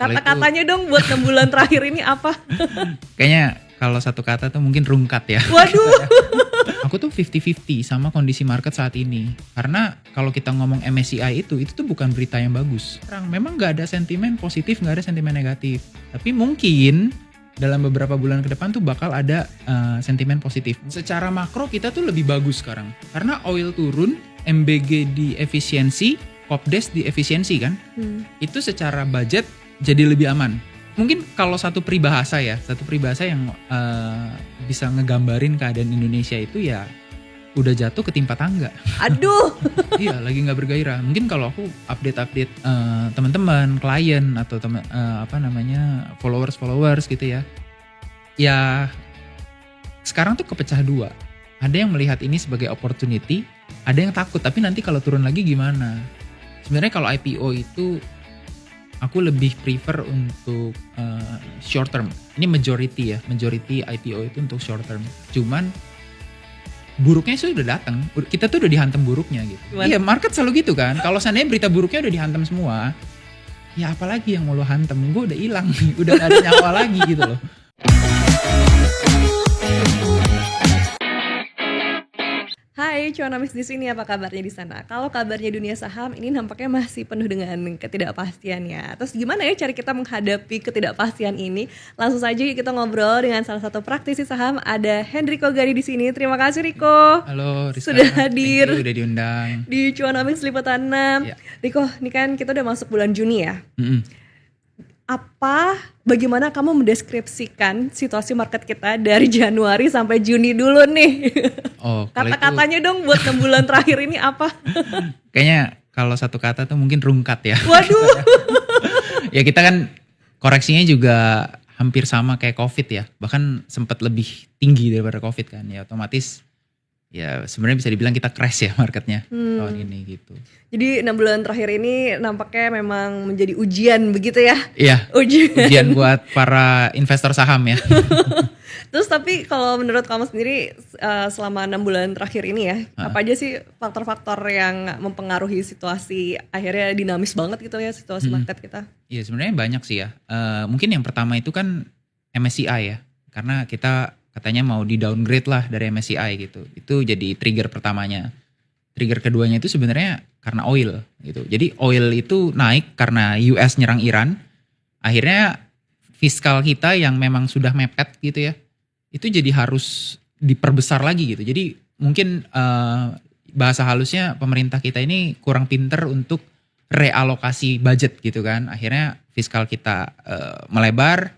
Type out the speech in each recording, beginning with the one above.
Kata-katanya dong buat 6 bulan terakhir ini apa? Kayaknya kalau satu kata tuh mungkin rungkat ya. Waduh. Aku tuh 50-50 sama kondisi market saat ini. Karena kalau kita ngomong MSCI itu tuh bukan berita yang bagus. Memang gak ada sentimen positif, gak ada sentimen negatif. Tapi mungkin dalam beberapa bulan ke depan tuh bakal ada sentimen positif. Secara makro kita tuh lebih bagus sekarang. Karena oil turun, MBG di efisiensi, Kopdes di efisiensi kan. Itu secara budget jadi lebih aman. Mungkin kalau satu peribahasa yang bisa ngegambarin keadaan Indonesia itu ya udah jatuh ketimpa tangga. Aduh. Iya, lagi nggak bergairah. Mungkin kalau aku update teman-teman, klien atau followers gitu ya. Ya sekarang tuh kepecah dua. Ada yang melihat ini sebagai opportunity, ada yang takut. Tapi nanti kalau turun lagi gimana? Sebenarnya kalau IPO itu aku lebih prefer untuk short term. Ini majority IPO itu untuk short term. Cuman buruknya itu udah datang. Kita tuh udah dihantam buruknya gitu. Iya, market selalu gitu kan. Kalau seandainya berita buruknya udah dihantam semua, ya apalagi yang mau lo hantam? Gue udah hilang, udah gak ada nyawa lagi gitu loh. Hai, Cuanamis di sini, apa kabarnya di sana? Kalau kabarnya dunia saham ini nampaknya masih penuh dengan ketidakpastian ya. Terus gimana ya cara kita menghadapi ketidakpastian ini? Langsung saja kita ngobrol dengan salah satu praktisi saham, ada Hendriko Gani di sini. Terima kasih Riko. Halo Rizka. Sudah hadir. Udah diundang di Cuanamis Liputan 6. Ya. Riko, ini kan kita udah masuk bulan Juni ya. Bagaimana kamu mendeskripsikan situasi market kita dari Januari sampai Juni dulu nih? Kata-katanya dong buat 6 bulan terakhir ini apa? Kayaknya kalau satu kata tuh mungkin rungkat ya. Waduh. Ya kita kan koreksinya juga hampir sama kayak COVID ya. Bahkan sempat lebih tinggi daripada COVID kan. Ya otomatis ya sebenarnya bisa dibilang kita crash ya marketnya tahun ini gitu. Jadi 6 bulan terakhir ini nampaknya memang menjadi ujian begitu ya? Iya, ujian buat para investor saham ya. Terus tapi kalau menurut kamu sendiri selama 6 bulan terakhir ini ya, apa aja sih faktor-faktor yang mempengaruhi situasi akhirnya dinamis banget gitu ya situasi market kita? Iya sebenarnya banyak sih ya. Mungkin yang pertama itu kan MSCI ya, karena kita katanya mau di downgrade lah dari MSCI gitu. Itu jadi trigger pertamanya. Trigger keduanya itu sebenarnya karena oil gitu. Jadi oil itu naik karena US nyerang Iran. Akhirnya fiskal kita yang memang sudah mepet gitu ya, itu jadi harus diperbesar lagi gitu. Jadi mungkin bahasa halusnya pemerintah kita ini kurang pinter untuk realokasi budget gitu kan. Akhirnya fiskal kita melebar.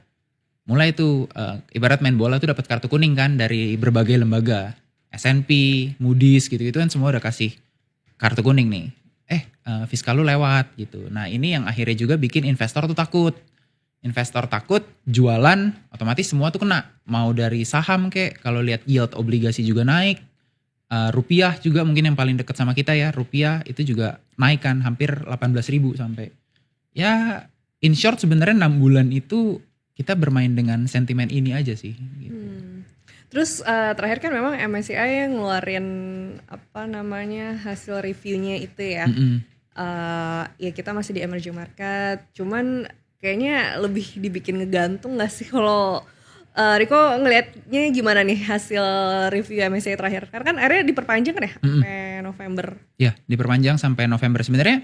Mulai itu ibarat main bola tuh dapat kartu kuning kan dari berbagai lembaga, S&P, Moody's gitu-gitu kan semua udah kasih kartu kuning nih. Fiskal lu lewat gitu. Nah ini yang akhirnya juga bikin investor tuh takut. Investor takut, jualan, otomatis semua tuh kena. Mau dari saham kek, kalau lihat yield obligasi juga naik. Rupiah juga mungkin yang paling dekat sama kita ya, rupiah itu juga naik kan hampir 18.000 sampai. Ya in short sebenarnya 6 bulan itu kita bermain dengan sentimen ini aja sih. Gitu. Terus terakhir kan memang MSCI yang ngeluarin hasil reviewnya itu ya. Ya kita masih di emerging market. Cuman kayaknya lebih dibikin ngegantung nggak sih kalau Riko ngelihatnya gimana nih hasil review MSCI terakhir? Karena kan akhirnya diperpanjang kan ya sampai November. Ya diperpanjang sampai November. Sebenarnya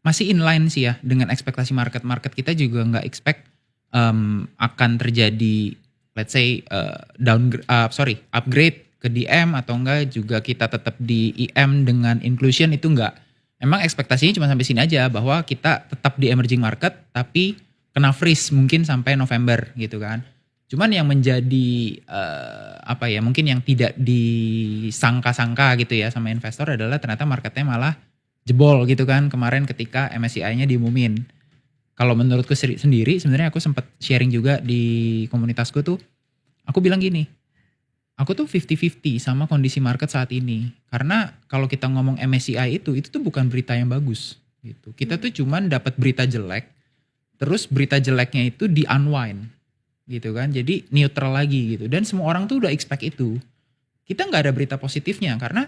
masih inline sih ya dengan ekspektasi market. Market kita juga nggak expect akan terjadi let's say upgrade ke DM atau enggak juga kita tetap di IM dengan inclusion itu enggak. Emang ekspektasinya cuma sampai sini aja bahwa kita tetap di emerging market tapi kena freeze mungkin sampai November gitu kan. Cuman yang menjadi mungkin yang tidak disangka-sangka gitu ya sama investor adalah ternyata marketnya malah jebol gitu kan kemarin ketika MSCI-nya diumumin. Kalau menurutku sendiri sebenarnya aku sempat sharing juga di komunitasku tuh, aku bilang gini, aku tuh 50-50 sama kondisi market saat ini. Karena kalau kita ngomong MSCI itu tuh bukan berita yang bagus gitu. Kita tuh cuman dapat berita jelek, terus berita jeleknya itu di unwind gitu kan. Jadi neutral lagi gitu. Dan semua orang tuh udah expect itu. Kita nggak ada berita positifnya karena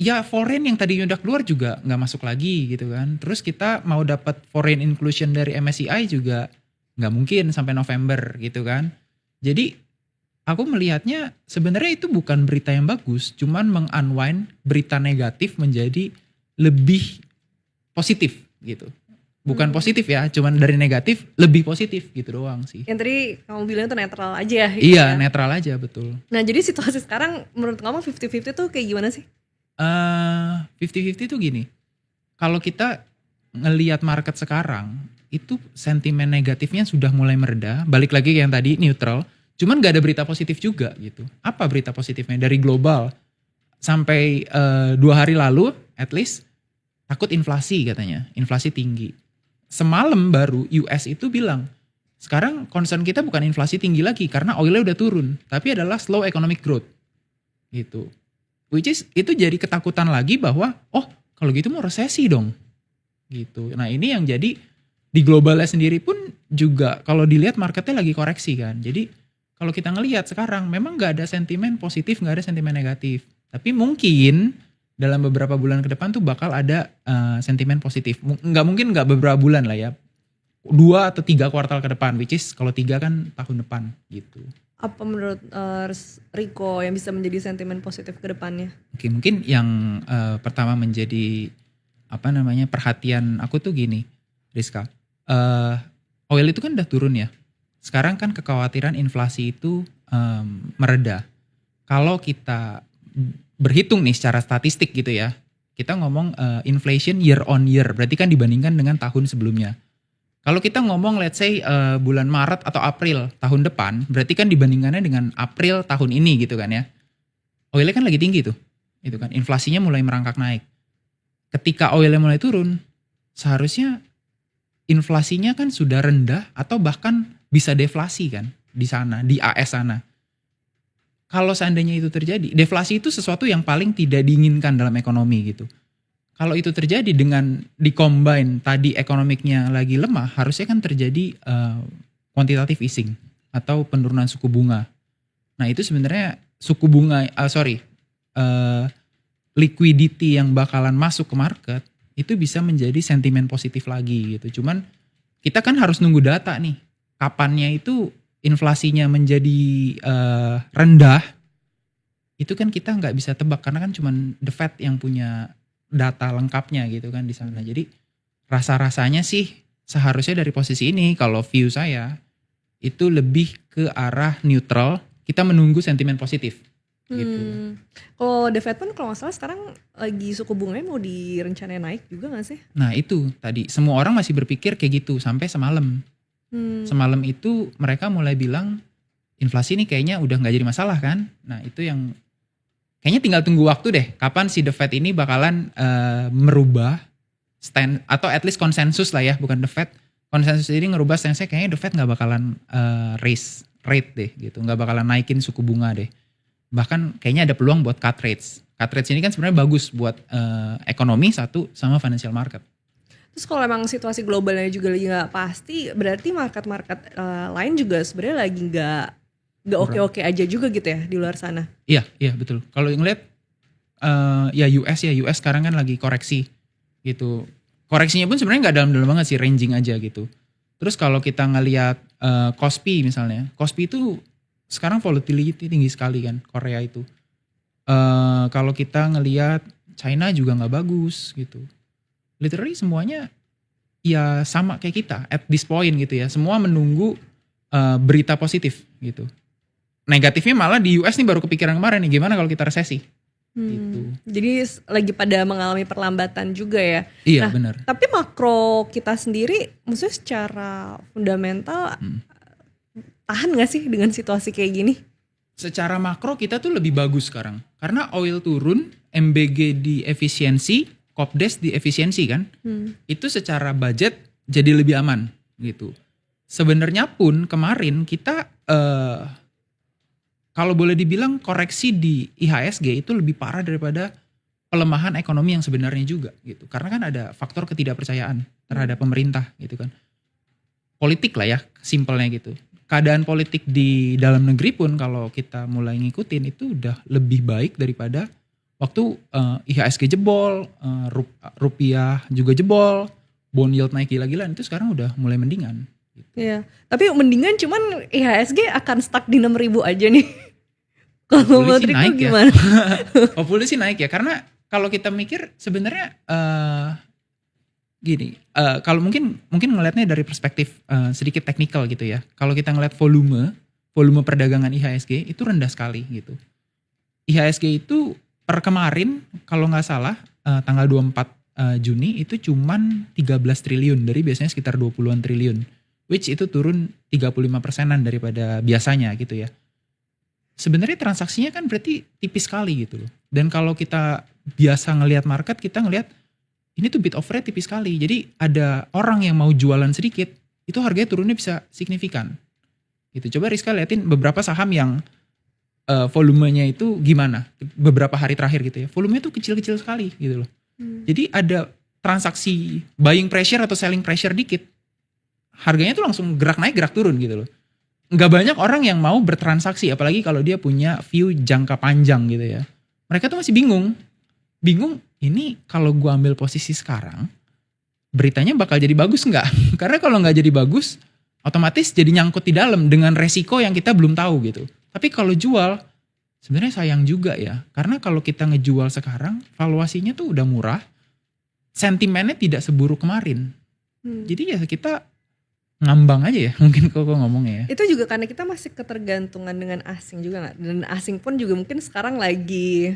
ya foreign yang tadinya udah keluar juga nggak masuk lagi gitu kan. Terus kita mau dapat foreign inclusion dari MSCI juga nggak mungkin sampai November gitu kan. Jadi aku melihatnya sebenarnya itu bukan berita yang bagus, cuman meng-unwind berita negatif menjadi lebih positif gitu. Bukan positif ya, cuman dari negatif lebih positif gitu doang sih. Yang tadi kamu bilang tuh netral aja ya. Iya, netral aja betul. Nah, jadi situasi sekarang menurut kamu 50-50 tuh kayak gimana sih? 50-50 tuh gini. Kalau kita ngelihat market sekarang, itu sentimen negatifnya sudah mulai mereda. Balik lagi ke yang tadi neutral. Cuman gak ada berita positif juga gitu. Apa berita positifnya? Dari global sampai 2 hari lalu, at least takut inflasi katanya. Inflasi tinggi. Semalam baru US itu bilang, sekarang concern kita bukan inflasi tinggi lagi karena oilnya udah turun, tapi adalah slow economic growth gitu. Which is itu jadi ketakutan lagi bahwa oh kalau gitu mau resesi dong gitu. Nah ini yang jadi di globalnya sendiri pun juga kalau dilihat marketnya lagi koreksi kan. Jadi kalau kita ngelihat sekarang memang nggak ada sentimen positif, nggak ada sentimen negatif. Tapi mungkin dalam beberapa bulan ke depan tuh bakal ada sentimen positif. Nggak mungkin nggak beberapa bulan lah ya. 2 atau 3 kuartal ke depan, which is kalau 3 kan tahun depan gitu. Apa menurut Rico yang bisa menjadi sentimen positif ke depannya? Oke, mungkin yang pertama menjadi perhatian aku tuh gini, Rizka. Oil itu kan udah turun ya. Sekarang kan kekhawatiran inflasi itu mereda. Kalau kita berhitung nih secara statistik gitu ya, kita ngomong inflation year on year, berarti kan dibandingkan dengan tahun sebelumnya. Kalau kita ngomong let's say bulan Maret atau April tahun depan, berarti kan dibandingkannya dengan April tahun ini gitu kan ya. Oilnya kan lagi tinggi tuh, itu kan inflasinya mulai merangkak naik. Ketika oilnya mulai turun, seharusnya inflasinya kan sudah rendah atau bahkan bisa deflasi kan di sana, di AS sana. Kalau seandainya itu terjadi, deflasi itu sesuatu yang paling tidak diinginkan dalam ekonomi gitu. Kalau itu terjadi dengan di-combine tadi ekonomiknya lagi lemah, harusnya kan terjadi quantitative easing atau penurunan suku bunga. Nah itu sebenarnya suku bunga, liquidity yang bakalan masuk ke market, itu bisa menjadi sentimen positif lagi gitu. Cuman kita kan harus nunggu data nih, kapannya itu inflasinya menjadi rendah, itu kan kita nggak bisa tebak karena kan cuman the Fed yang punya data lengkapnya gitu kan di sana. Jadi rasa-rasanya sih seharusnya dari posisi ini kalau view saya itu lebih ke arah neutral, kita menunggu sentimen positif gitu. Kalau The Fed pun kalau nggak salah sekarang lagi suku bunganya mau direncanain naik juga nggak sih? Nah itu tadi semua orang masih berpikir kayak gitu sampai semalam. Semalam itu mereka mulai bilang inflasi ini kayaknya udah nggak jadi masalah kan. Nah itu yang kayaknya tinggal tunggu waktu deh kapan si The Fed ini bakalan merubah stand atau at least konsensus lah ya, bukan The Fed. Konsensus ini ngerubah stance-nya, kayaknya The Fed nggak bakalan raise rate deh gitu, nggak bakalan naikin suku bunga deh. Bahkan kayaknya ada peluang buat cut rates. Cut rates ini kan sebenarnya bagus buat ekonomi satu sama financial market. Terus kalau emang situasi globalnya juga lagi nggak pasti, berarti market-market lain juga sebenarnya lagi nggak oke-oke aja juga gitu ya di luar sana. Iya betul. Kalau ngeliat US sekarang kan lagi koreksi gitu. Koreksinya pun sebenarnya nggak dalam-dalam banget sih, ranging aja gitu. Terus kalau kita ngeliat Kospi misalnya, Kospi itu sekarang volatility tinggi sekali kan Korea itu. Kalau kita ngeliat China juga nggak bagus gitu. Literally semuanya ya sama kayak kita at this point gitu ya. Semua menunggu berita positif gitu. Negatifnya malah di US nih baru kepikiran kemarin nih, gimana kalau kita resesi? Gitu. Jadi lagi pada mengalami perlambatan juga ya. Iya benar. Tapi makro kita sendiri, maksudnya secara fundamental tahan gak sih dengan situasi kayak gini? Secara makro kita tuh lebih bagus sekarang. Karena oil turun, MBG di efisiensi, Kopdes di efisiensi kan. Itu secara budget jadi lebih aman gitu. Sebenarnya pun kemarin kita kalau boleh dibilang koreksi di IHSG itu lebih parah daripada pelemahan ekonomi yang sebenarnya juga gitu. Karena kan ada faktor ketidakpercayaan terhadap pemerintah gitu kan. Politik lah ya, simpelnya gitu. Keadaan politik di dalam negeri pun kalau kita mulai ngikutin itu udah lebih baik daripada Waktu IHSG jebol, rupiah juga jebol, bond yield naik gila-gilaan, itu sekarang udah mulai mendingan. Gitu. Iya, tapi mendingan cuman IHSG akan stuck di 6.000 aja nih. Kalau Hopefully sih menurutku naik ya. gimana? Hopefully sih naik ya, karena kalau kita mikir sebenarnya gini, kalau mungkin ngelihatnya dari perspektif sedikit teknikal gitu ya. Kalau kita ngelihat volume perdagangan IHSG itu rendah sekali gitu. IHSG itu per kemarin kalau nggak salah tanggal 24 Juni itu cuman 13 triliun dari biasanya sekitar 20-an triliun. Which itu turun 35%-an daripada biasanya gitu ya. Sebenarnya transaksinya kan berarti tipis sekali gitu loh. Dan kalau kita biasa ngelihat market, kita ngelihat ini tuh bid offer tipis sekali. Jadi ada orang yang mau jualan sedikit, itu harganya turunnya bisa signifikan. Gitu. Coba Rizka liatin beberapa saham yang volumenya itu gimana beberapa hari terakhir gitu ya. Volumenya tuh kecil-kecil sekali gitu loh. Jadi ada transaksi buying pressure atau selling pressure dikit, harganya tuh langsung gerak naik gerak turun gitu loh. Nggak banyak orang yang mau bertransaksi, apalagi kalau dia punya view jangka panjang gitu ya. Mereka tuh masih bingung ini kalau gua ambil posisi sekarang beritanya bakal jadi bagus nggak? Karena kalau nggak jadi bagus otomatis jadi nyangkut di dalam dengan resiko yang kita belum tahu gitu. Tapi kalau jual sebenarnya sayang juga ya, karena kalau kita ngejual sekarang valuasinya tuh udah murah, sentimennya tidak seburuk kemarin. Jadi ya kita ngambang aja ya mungkin kok ngomongnya ya. Itu juga karena kita masih ketergantungan dengan asing juga gak? Dan asing pun juga mungkin sekarang lagi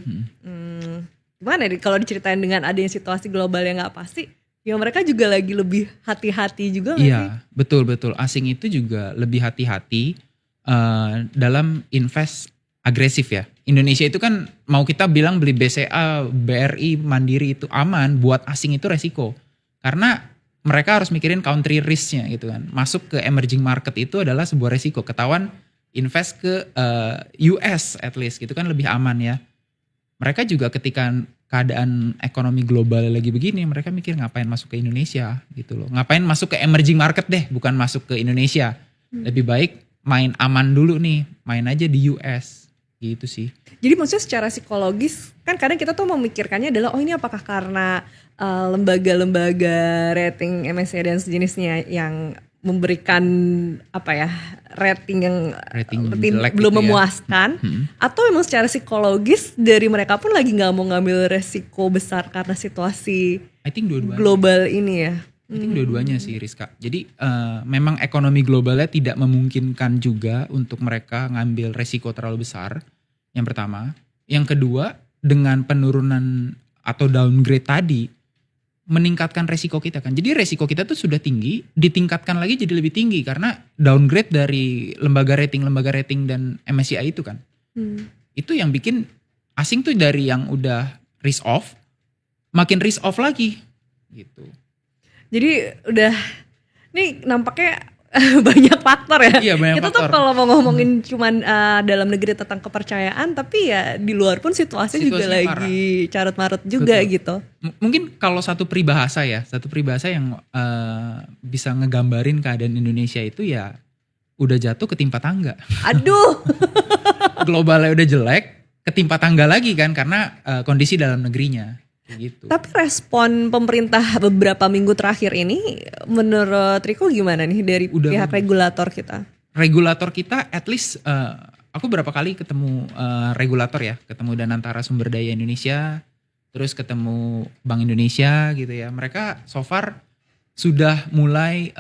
gimana ya, kalau diceritain dengan adanya situasi global yang gak pasti, ya mereka juga lagi lebih hati-hati juga gak sih? Iya, betul. Asing itu juga lebih hati-hati dalam invest agresif ya. Indonesia itu kan mau kita bilang beli BCA, BRI, Mandiri itu aman, buat asing itu resiko. Karena mereka harus mikirin country risk-nya gitu kan. Masuk ke emerging market itu adalah sebuah resiko. Ketahuan invest ke US at least gitu kan lebih aman ya. Mereka juga ketika keadaan ekonomi global lagi begini, mereka mikir ngapain masuk ke Indonesia gitu loh. Ngapain masuk ke emerging market deh, bukan masuk ke Indonesia. Lebih baik main aman dulu nih, main aja di US gitu sih. Jadi maksudnya secara psikologis kan kadang kita tuh memikirkannya adalah ini apakah karena lembaga-lembaga rating MSCI dan sejenisnya yang memberikan rating yang jelek belum gitu memuaskan atau memang secara psikologis dari mereka pun lagi nggak mau ngambil resiko besar karena situasi I think global ini ya. I think dua-duanya sih Rizka. Jadi memang ekonomi globalnya tidak memungkinkan juga untuk mereka ngambil resiko terlalu besar. Yang pertama. Yang kedua, dengan penurunan atau downgrade tadi, meningkatkan resiko kita kan. Jadi resiko kita tuh sudah tinggi, ditingkatkan lagi jadi lebih tinggi karena downgrade dari lembaga rating dan MSCI itu kan. Itu yang bikin asing tuh dari yang udah risk off, makin risk off lagi gitu. Jadi udah, nih nampaknya banyak faktor ya. Iya, banyak kita faktor. tuh kalau mau ngomongin cuman dalam negeri tentang kepercayaan, tapi ya di luar pun situasinya juga lagi carut-marut juga. Betul. Gitu. Mungkin kalau satu peribahasa yang bisa ngegambarin keadaan Indonesia itu ya udah jatuh ketimpa tangga. Aduh. Globalnya udah jelek, ketimpa tangga lagi kan karena kondisi dalam negerinya. Gitu. Tapi respon pemerintah beberapa minggu terakhir ini menurut Riko gimana nih dari pihak regulator kita? Regulator kita at least aku berapa kali ketemu regulator ya, ketemu Danantara Sumber Daya Indonesia, terus ketemu Bank Indonesia gitu ya. Mereka so far sudah mulai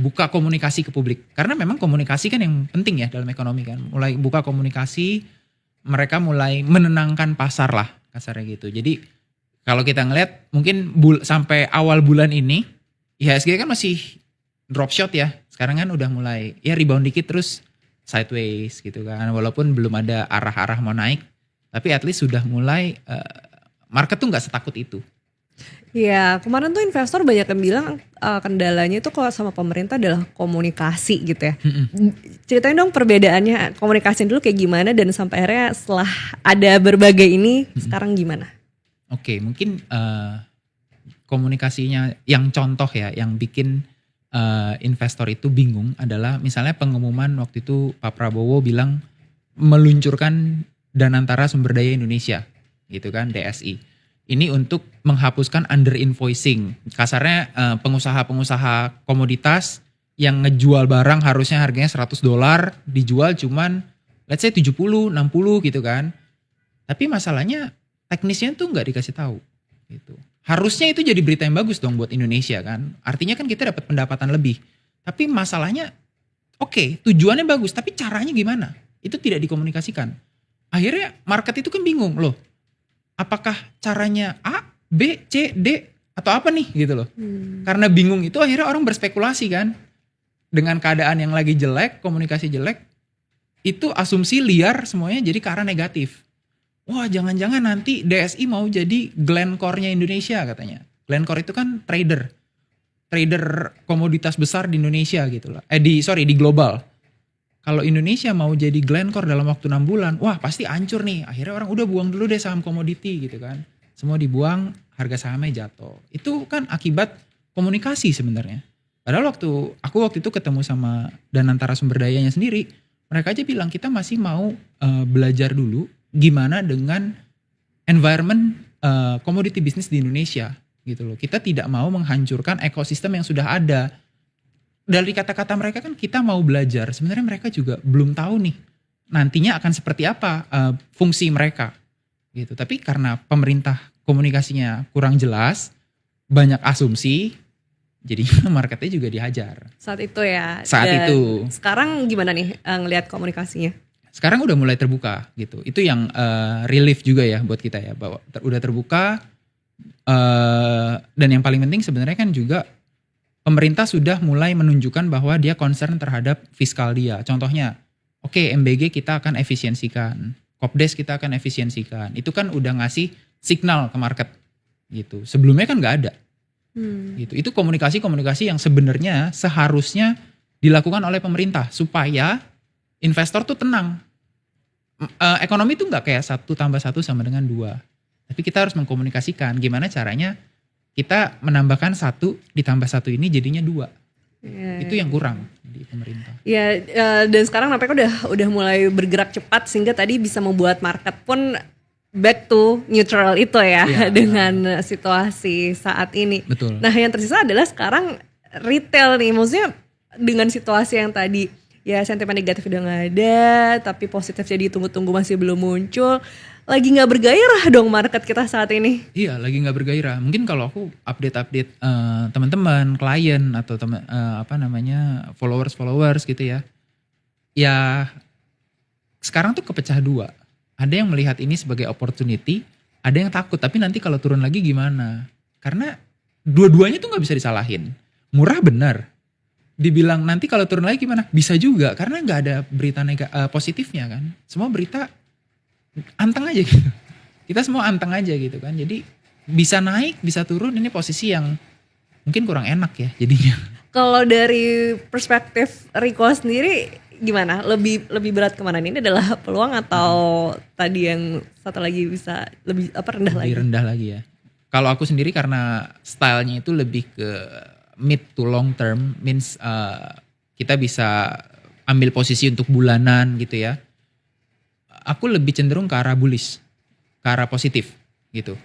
buka komunikasi ke publik. Karena memang komunikasi kan yang penting ya dalam ekonomi kan. Mulai buka komunikasi, mereka mulai menenangkan pasar lah. Kasarnya gitu. Jadi kalau kita ngelihat mungkin sampai awal bulan ini IHSG kan masih drop shot ya. Sekarang kan udah mulai ya rebound dikit terus sideways gitu kan. Walaupun belum ada arah-arah mau naik, tapi at least sudah mulai market tuh nggak setakut itu. Ya kemarin tuh investor banyak yang bilang kendalanya itu kalau sama pemerintah adalah komunikasi gitu ya. Ceritain dong perbedaannya, komunikasi dulu kayak gimana dan sampai akhirnya setelah ada berbagai ini sekarang gimana? Oke, mungkin komunikasinya yang contoh ya yang bikin investor itu bingung adalah misalnya pengumuman waktu itu Pak Prabowo bilang meluncurkan Danantara Sumber Daya Indonesia, gitu kan, DSI. Ini untuk menghapuskan under invoicing. Kasarnya pengusaha-pengusaha komoditas yang ngejual barang harusnya harganya $100, dijual cuman let's say 70, 60 gitu kan. Tapi masalahnya teknisnya tuh nggak dikasih tahu gitu. Harusnya itu jadi berita yang bagus dong buat Indonesia kan. Artinya kan kita dapat pendapatan lebih. Tapi masalahnya oke, tujuannya bagus, tapi caranya gimana? Itu tidak dikomunikasikan. Akhirnya market itu kan bingung loh. Apakah caranya A, B, C, D atau apa nih gitu loh. Karena bingung itu akhirnya orang berspekulasi kan. Dengan keadaan yang lagi jelek, komunikasi jelek, itu asumsi liar semuanya jadi ke arah negatif. Wah, jangan-jangan nanti DSI mau jadi Glencore-nya Indonesia katanya. Glencore itu kan trader komoditas besar di Indonesia gitu loh. Di global. Kalau Indonesia mau jadi Glencore dalam waktu 6 bulan, wah pasti hancur nih. Akhirnya orang udah buang dulu deh saham komoditi gitu kan. Semua dibuang, harga sahamnya jatuh. Itu kan akibat komunikasi sebenarnya. Padahal waktu itu ketemu sama Danantara Sumber Dayanya sendiri, mereka aja bilang kita masih mau belajar dulu gimana dengan environment commodity business di Indonesia gitu loh. Kita tidak mau menghancurkan ekosistem yang sudah ada. Dari kata-kata mereka kan kita mau belajar. Sebenarnya mereka juga belum tahu nih nantinya akan seperti apa fungsi mereka gitu. Tapi karena pemerintah komunikasinya kurang jelas, banyak asumsi, jadi marketnya juga dihajar. Saat itu ya. Saat itu. Sekarang gimana nih ngelihat komunikasinya? Sekarang udah mulai terbuka gitu. Itu yang relief juga ya buat kita ya, bahwa udah terbuka. Dan yang paling penting sebenarnya kan juga pemerintah sudah mulai menunjukkan bahwa dia concern terhadap fiskal dia. Contohnya, oke, MBG kita akan efisiensikan, Kopdes kita akan efisiensikan. Itu kan udah ngasih signal ke market gitu. Sebelumnya kan nggak ada. Gitu. Itu komunikasi-komunikasi yang sebenarnya seharusnya dilakukan oleh pemerintah supaya investor tuh tenang. Ekonomi tuh nggak kayak 1 + 1 sama dengan 2. Tapi kita harus mengkomunikasikan gimana caranya kita menambahkan 1 ditambah 1 ini jadinya 2. Itu yang kurang di pemerintah. Ya, dan sekarang nampaknya udah mulai bergerak cepat sehingga tadi bisa membuat market pun back to neutral itu ya, dengan situasi saat ini. Betul. Nah, yang tersisa adalah sekarang retail nih, maksudnya dengan situasi yang tadi ya sentimen negatif udah nggak ada, tapi positif jadi tunggu-tunggu masih belum muncul. Lagi nggak bergairah dong market kita saat ini. Iya, lagi nggak bergairah. Mungkin kalau aku update teman-teman, klien atau followers gitu ya. Ya sekarang tuh kepecah 2. Ada yang melihat ini sebagai opportunity, ada yang takut. Tapi nanti kalau turun lagi gimana? Karena dua-duanya tuh nggak bisa disalahin. Murah benar. Dibilang nanti kalau turun lagi gimana? Bisa juga, karena nggak ada berita positifnya kan. Semua berita anteng aja gitu. Kita semua anteng aja gitu kan. Jadi bisa naik, bisa turun. Ini posisi yang mungkin kurang enak ya jadinya. Kalau dari perspektif Riko sendiri gimana? Lebih berat kemana? Ini adalah peluang atau tadi yang satu lagi bisa lebih rendah lagi? Lebih rendah lagi ya. Kalau aku sendiri karena stylenya itu lebih ke mid to long term, means kita bisa ambil posisi untuk bulanan gitu ya. Aku lebih cenderung ke arah bullish, ke arah positif gitu.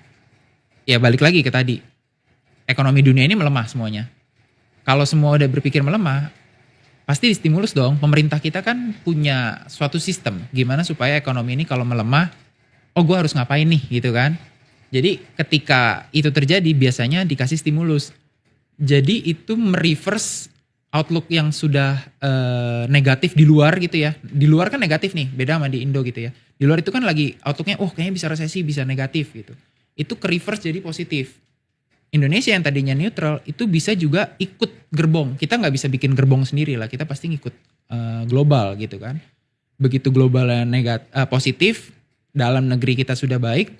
Ya balik lagi ke tadi, ekonomi dunia ini melemah semuanya. Kalau semua udah berpikir melemah, pasti distimulus dong. Pemerintah kita kan punya suatu sistem gimana supaya ekonomi ini kalau melemah, oh gue harus ngapain nih gitu kan. Jadi ketika itu terjadi biasanya dikasih stimulus. Jadi itu mereverse outlook yang sudah negatif di luar gitu ya. Di luar kan negatif nih, beda sama di Indo gitu ya. Di luar itu kan lagi outlooknya, kayaknya bisa resesi, bisa negatif gitu. Itu ke reverse jadi positif. Indonesia yang tadinya neutral itu bisa juga ikut gerbong. Kita nggak bisa bikin gerbong sendiri lah, kita pasti ngikut global gitu kan. Begitu globalnya positif, dalam negeri kita sudah baik,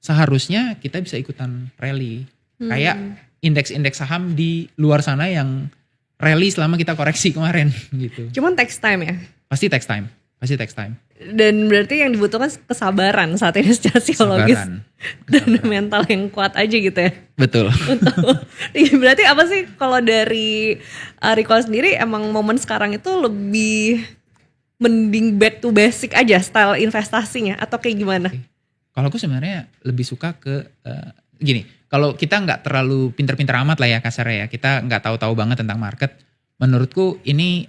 seharusnya kita bisa ikutan rally. Kayak indeks-indeks saham di luar sana yang rally selama kita koreksi kemarin gitu. Cuman takes time ya? Pasti takes time. Dan berarti yang dibutuhkan kesabaran saat ini secara psikologis. Dan mental yang kuat aja gitu ya? Betul. Berarti apa sih kalau dari Riko sendiri emang momen sekarang itu lebih mending back to basic aja style investasinya atau kayak gimana? Kalau aku sebenarnya lebih suka ke gini, kalau kita nggak terlalu pinter-pinter amat lah ya kasarnya ya, kita nggak tahu-tahu banget tentang market. Menurutku ini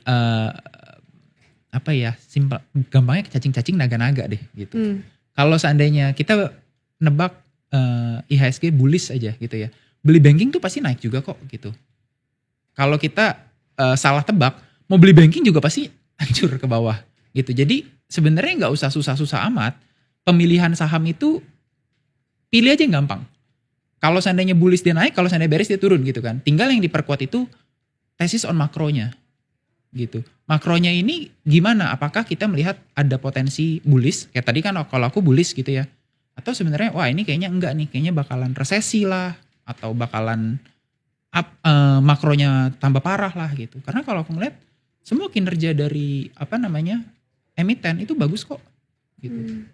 apa ya, simpel, gampangnya cacing-cacing naga-naga deh gitu. Kalau seandainya kita nebak IHSG bullish aja gitu ya, beli banking tuh pasti naik juga kok gitu. Kalau kita salah tebak, mau beli banking juga pasti hancur ke bawah gitu. Jadi sebenarnya nggak usah susah-susah amat. Pemilihan saham itu pilih aja yang gampang. Kalau seandainya bullish dia naik, kalau seandainya bearish dia turun gitu kan. Tinggal yang diperkuat itu tesis on makronya gitu. Makronya ini gimana? Apakah kita melihat ada potensi bullish? Kayak tadi kan kalau aku bullish gitu ya. Atau sebenarnya wah ini kayaknya enggak nih, kayaknya bakalan resesi lah atau bakalan makronya tambah parah lah gitu. Karena kalau aku ngeliat semua kinerja dari emiten itu bagus kok gitu.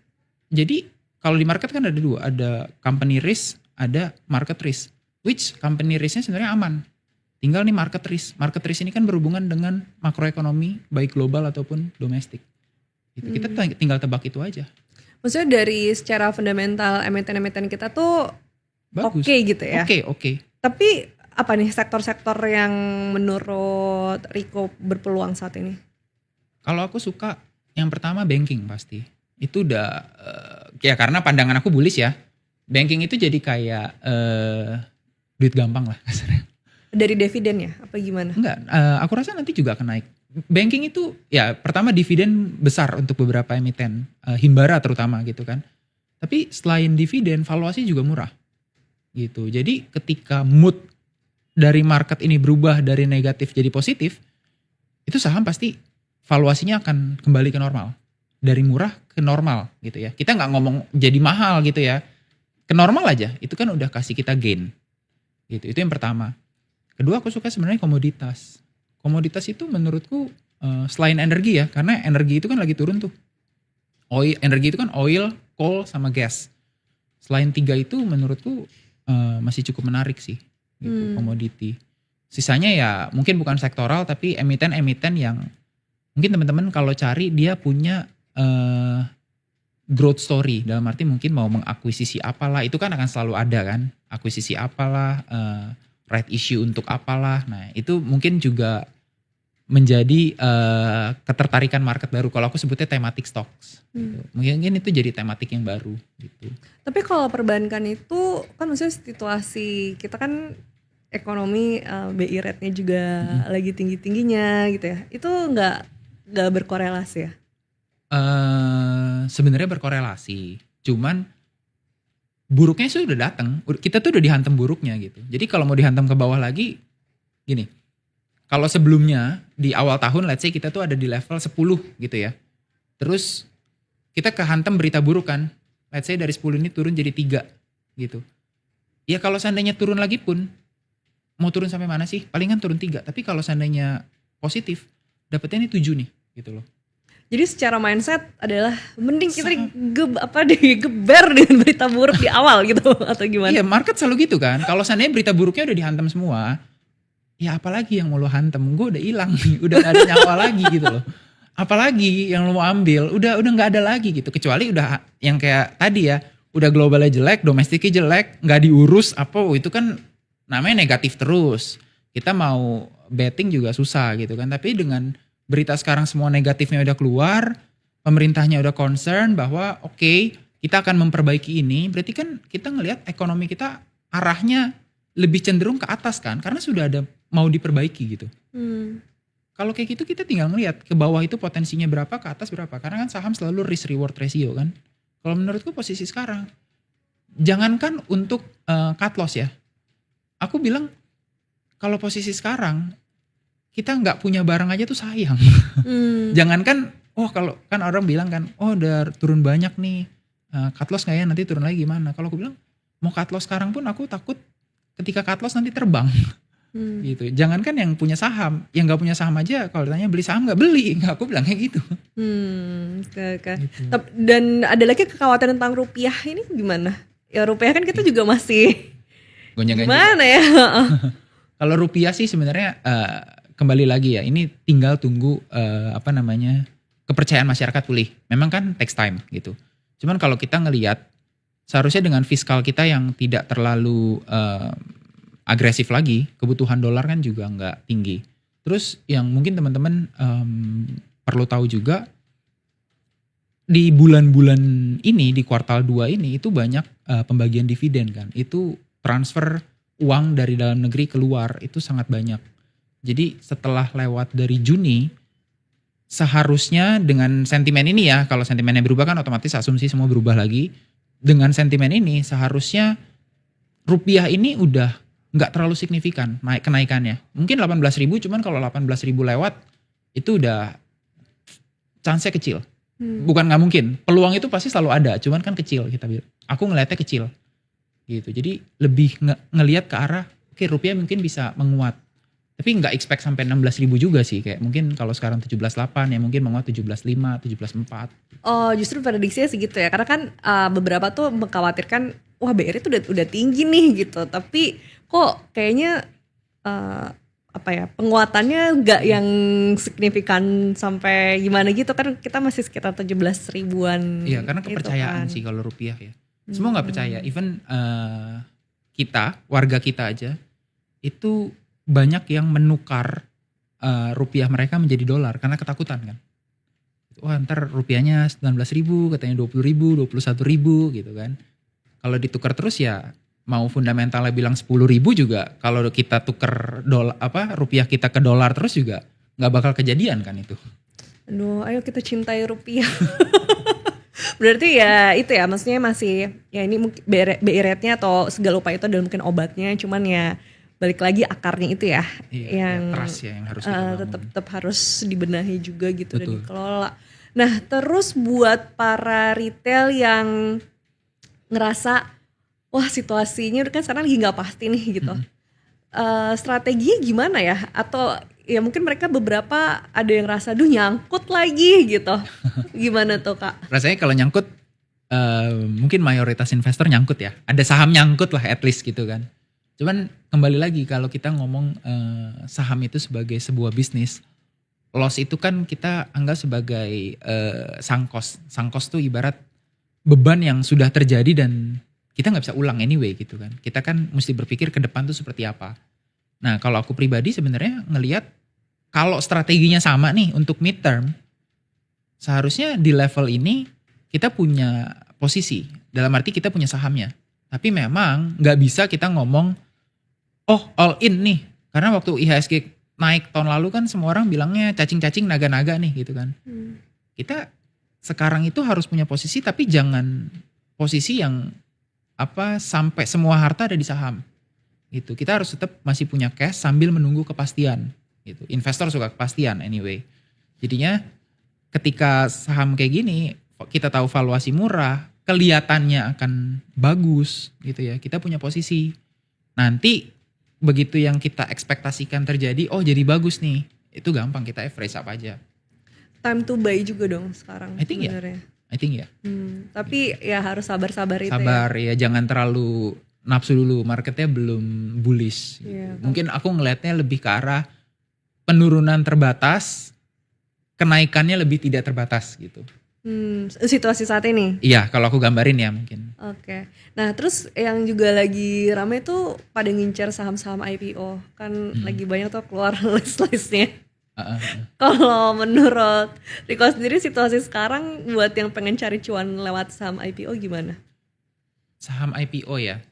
Jadi kalau di market kan ada dua, ada company risk, ada market risk. Which company risknya sebenarnya aman. Tinggal nih market risk. Market risk ini kan berhubungan dengan makroekonomi baik global ataupun domestik. Gitu. Kita tinggal tebak itu aja. Maksudnya dari secara fundamental emiten-emiten kita tuh oke gitu ya? Oke. Tapi apa nih sektor-sektor yang menurut Riko berpeluang saat ini? Kalau aku suka yang pertama banking pasti. Itu udah ya karena pandangan aku bullish ya. Banking itu jadi kayak duit gampang lah kasarnya. Dari dividen ya? Apa gimana? Enggak, aku rasa nanti juga akan naik. Banking itu ya pertama dividen besar untuk beberapa emiten, Himbara terutama gitu kan. Tapi selain dividen, valuasi juga murah gitu. Jadi ketika mood dari market ini berubah dari negatif jadi positif, itu saham pasti valuasinya akan kembali ke normal. Dari murah ke normal gitu ya. Kita nggak ngomong jadi mahal gitu ya. Ke normal aja, itu kan udah kasih kita gain. Gitu. Itu yang pertama. Kedua aku suka sebenarnya komoditas. Komoditas itu menurutku selain energi ya, karena energi itu kan lagi turun tuh. Energi itu kan oil, coal, sama gas. Selain tiga itu menurutku masih cukup menarik sih. Gitu, komoditi. Sisanya ya mungkin bukan sektoral tapi emiten-emiten yang mungkin teman-teman kalau cari dia punya growth story, dalam arti mungkin mau mengakuisisi apalah, itu kan akan selalu ada kan, akuisisi apalah, right issue untuk apalah. Nah itu mungkin juga menjadi ketertarikan market baru. Kalau aku sebutnya thematic stocks gitu. Mungkin itu jadi tematik yang baru gitu. Tapi kalau perbankan itu kan maksudnya situasi kita kan ekonomi BI rate-nya juga lagi tinggi-tingginya gitu ya. Itu nggak berkorelasi ya? Sebenarnya berkorelasi. Cuman buruknya sudah datang. Kita tuh udah dihantam buruknya gitu. Jadi kalau mau dihantam ke bawah lagi gini. Kalau sebelumnya di awal tahun let's say kita tuh ada di level 10 gitu ya. Terus kita kehantam berita buruk kan. Let's say dari 10 ini turun jadi 3 gitu. Ya kalau seandainya turun lagi pun mau turun sampai mana sih? Palingan turun 3. Tapi kalau seandainya positif dapetnya ini 7 nih gitu loh. Jadi secara mindset adalah mending kita digeber dengan berita buruk di awal gitu atau gimana? Iya, market selalu gitu kan. Kalau seandainya berita buruknya udah dihantam semua, ya apalagi yang mau lo hantem? Gue udah hilang nih, udah gak ada nyawa lagi gitu loh. Apalagi yang lo mau ambil, udah gak ada lagi gitu. Kecuali udah yang kayak tadi ya, udah globalnya jelek, domestiknya jelek, gak diurus itu kan namanya negatif terus. Kita mau betting juga susah gitu kan. Tapi dengan berita sekarang semua negatifnya udah keluar, pemerintahnya udah concern bahwa oke, kita akan memperbaiki ini, berarti kan kita ngelihat ekonomi kita arahnya lebih cenderung ke atas kan, karena sudah ada mau diperbaiki gitu. Kalau kayak gitu kita tinggal ngelihat ke bawah itu potensinya berapa, ke atas berapa, karena kan saham selalu risk reward ratio kan. Kalau menurutku posisi sekarang, jangankan untuk cut loss ya, aku bilang kalau posisi sekarang kita nggak punya barang aja tuh sayang. Jangankan, kalau kan orang bilang kan, udah turun banyak nih, cut loss nggak ya, nanti turun lagi gimana? Kalau aku bilang, mau cut loss sekarang pun aku takut ketika cut loss nanti terbang. Gitu. Jangankan yang punya saham, yang nggak punya saham aja, kalau ditanya beli saham nggak beli, aku bilang kayak gitu. Okay. Gitu. Dan ada lagi kekhawatiran tentang rupiah ini gimana? Ya rupiah kan kita juga masih gimana ya? Kalau rupiah sih sebenarnya kembali lagi ya, ini tinggal tunggu kepercayaan masyarakat pulih. Memang kan takes time gitu. Cuman kalau kita ngelihat seharusnya dengan fiskal kita yang tidak terlalu agresif lagi, kebutuhan dolar kan juga nggak tinggi. Terus yang mungkin teman-teman perlu tahu juga, di bulan-bulan ini, di kuartal 2 ini itu banyak pembagian dividen kan. Itu transfer uang dari dalam negeri keluar itu sangat banyak. Jadi setelah lewat dari Juni, seharusnya dengan sentimen ini ya, kalau sentimennya berubah kan otomatis asumsi semua berubah lagi. Dengan sentimen ini seharusnya rupiah ini udah nggak terlalu signifikan naik kenaikannya. Mungkin 18.000, cuman kalau 18.000 lewat itu udah chance-nya kecil. Bukan nggak mungkin, peluang itu pasti selalu ada, cuman kan kecil kita bilang. Aku ngelihatnya kecil gitu. Jadi lebih ngelihat ke arah oke, rupiah mungkin bisa menguat. Tapi nggak expect sampai 16.000 juga sih, kayak mungkin kalau sekarang 17.8 ya mungkin menguat 17.5, 17.4. Oh, justru prediksinya segitu ya. Karena kan beberapa tuh mengkhawatirkan wah BRI tuh udah tinggi nih gitu. Tapi kok kayaknya penguatannya nggak yang signifikan sampai gimana gitu kan, kita masih sekitar 17 ribuan. Iya, karena kepercayaan gitu kan. sih kalau rupiah ya. Semua nggak percaya, even kita, warga kita aja itu banyak yang menukar rupiah mereka menjadi dolar karena ketakutan kan. Wah, ntar rupiahnya 19.000, katanya 20.000, 21.000 gitu kan. Kalau ditukar terus ya mau fundamentalnya bilang 10.000 juga, kalau kita tuker rupiah kita ke dolar terus juga nggak bakal kejadian kan itu. Aduh, ayo kita cintai rupiah. Berarti ya itu ya, maksudnya masih ya ini mungkin BI rate-nya atau segala upaya itu adalah mungkin obatnya, cuman ya balik lagi akarnya itu ya, Iya, yang ya, trust ya yang harus kita bangun. tetap harus dibenahi juga gitu. Betul. Dan Betul. dikelola. Nah, terus buat para retail yang ngerasa wah situasinya kan sekarang lagi nggak pasti nih gitu. Strateginya gimana ya? Atau ya mungkin mereka beberapa ada yang rasa duh nyangkut lagi gitu. Gimana tuh Kak? Rasanya kalau nyangkut mungkin mayoritas investor nyangkut ya. Ada saham nyangkut lah at least gitu kan. Cuman kembali lagi kalau kita ngomong saham itu sebagai sebuah bisnis, loss itu kan kita anggap sebagai sangkos. Sangkos tuh ibarat beban yang sudah terjadi dan kita nggak bisa ulang anyway gitu kan. Kita kan mesti berpikir ke depan tuh seperti apa. Nah kalau aku pribadi sebenarnya ngelihat kalau strateginya sama nih untuk midterm, seharusnya di level ini kita punya posisi. Dalam arti kita punya sahamnya. Tapi memang nggak bisa kita ngomong, oh all in nih. Karena waktu IHSG naik tahun lalu kan semua orang bilangnya cacing-cacing naga-naga nih gitu kan. Kita sekarang itu harus punya posisi tapi jangan posisi yang sampai semua harta ada di saham. Gitu. Kita harus tetap masih punya cash sambil menunggu kepastian. Gitu. Investor suka kepastian anyway. Jadinya ketika saham kayak gini kita tahu valuasi murah, kelihatannya akan bagus gitu ya. Kita punya posisi. Nanti begitu yang kita ekspektasikan terjadi, oh jadi bagus nih. Itu gampang, kita average up aja. Time to buy juga dong sekarang. I think sebenarnya. I think ya. Tapi ya harus sabar-sabar itu Sabar ya, jangan terlalu nafsu dulu. Marketnya belum bullish. Gitu. Iya, Mungkin aku ngelihatnya lebih ke arah penurunan terbatas, kenaikannya lebih tidak terbatas gitu. Situasi saat ini. Iya, kalau aku gambarin ya mungkin. Oke. Nah, terus yang juga lagi rame tuh pada ngincer saham-saham IPO. Kan lagi banyak tuh keluar list-listnya. Kalau menurut Riko sendiri situasi sekarang buat yang pengen cari cuan lewat saham IPO gimana? Saham IPO ya.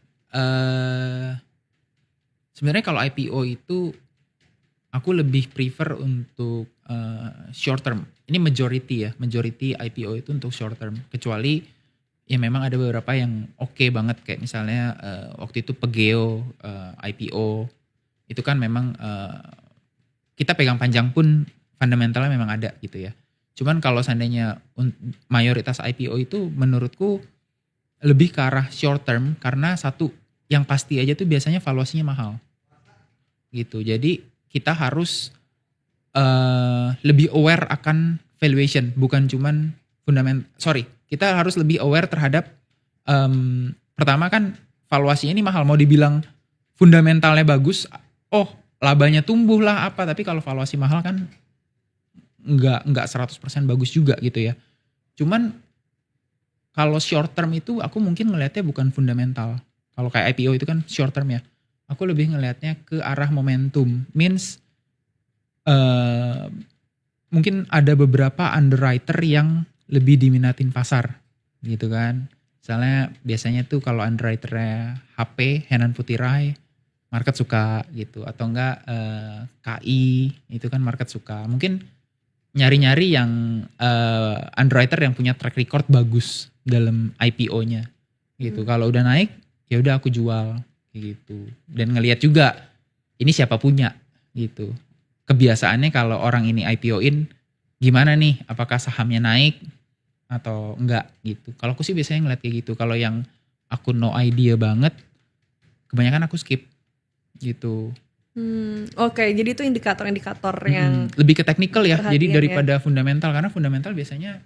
Sebenarnya kalau IPO itu aku lebih prefer untuk short term. Ini majority IPO itu untuk short term. Kecuali ya memang ada beberapa yang oke banget kayak misalnya waktu itu Pegeo IPO itu kan memang kita pegang panjang pun fundamentalnya memang ada gitu ya. Cuman kalau seandainya mayoritas IPO itu menurutku lebih ke arah short term karena satu yang pasti aja tuh biasanya valuasinya mahal gitu. Jadi kita harus lebih aware akan valuation, bukan cuman kita harus lebih aware terhadap pertama kan valuasinya ini mahal, mau dibilang fundamentalnya bagus, labanya tumbuh lah apa, tapi kalau valuasi mahal kan nggak 100% bagus juga gitu ya. Cuman kalau short term itu aku mungkin ngelihatnya bukan fundamental. Kalau kayak IPO itu kan short term ya. Aku lebih ngelihatnya ke arah momentum. Means mungkin ada beberapa underwriter yang lebih diminatin pasar gitu kan. Misalnya biasanya tuh kalau underwriternya HP, Henan Putirai, market suka gitu. Atau enggak KI, itu kan market suka. Mungkin nyari-nyari yang underwriter yang punya track record bagus dalam IPO-nya gitu. Kalau udah naik, ya udah aku jual gitu. Dan ngelihat juga ini siapa punya gitu. Kebiasaannya kalau orang ini IPO-in gimana nih? Apakah sahamnya naik atau enggak gitu. Kalau aku sih biasanya ngeliat kayak gitu. Kalau yang aku no idea banget, kebanyakan aku skip gitu. Oke, jadi itu indikator-indikator yang lebih ke teknikal ya. Jadi perhatian daripada fundamental, karena fundamental biasanya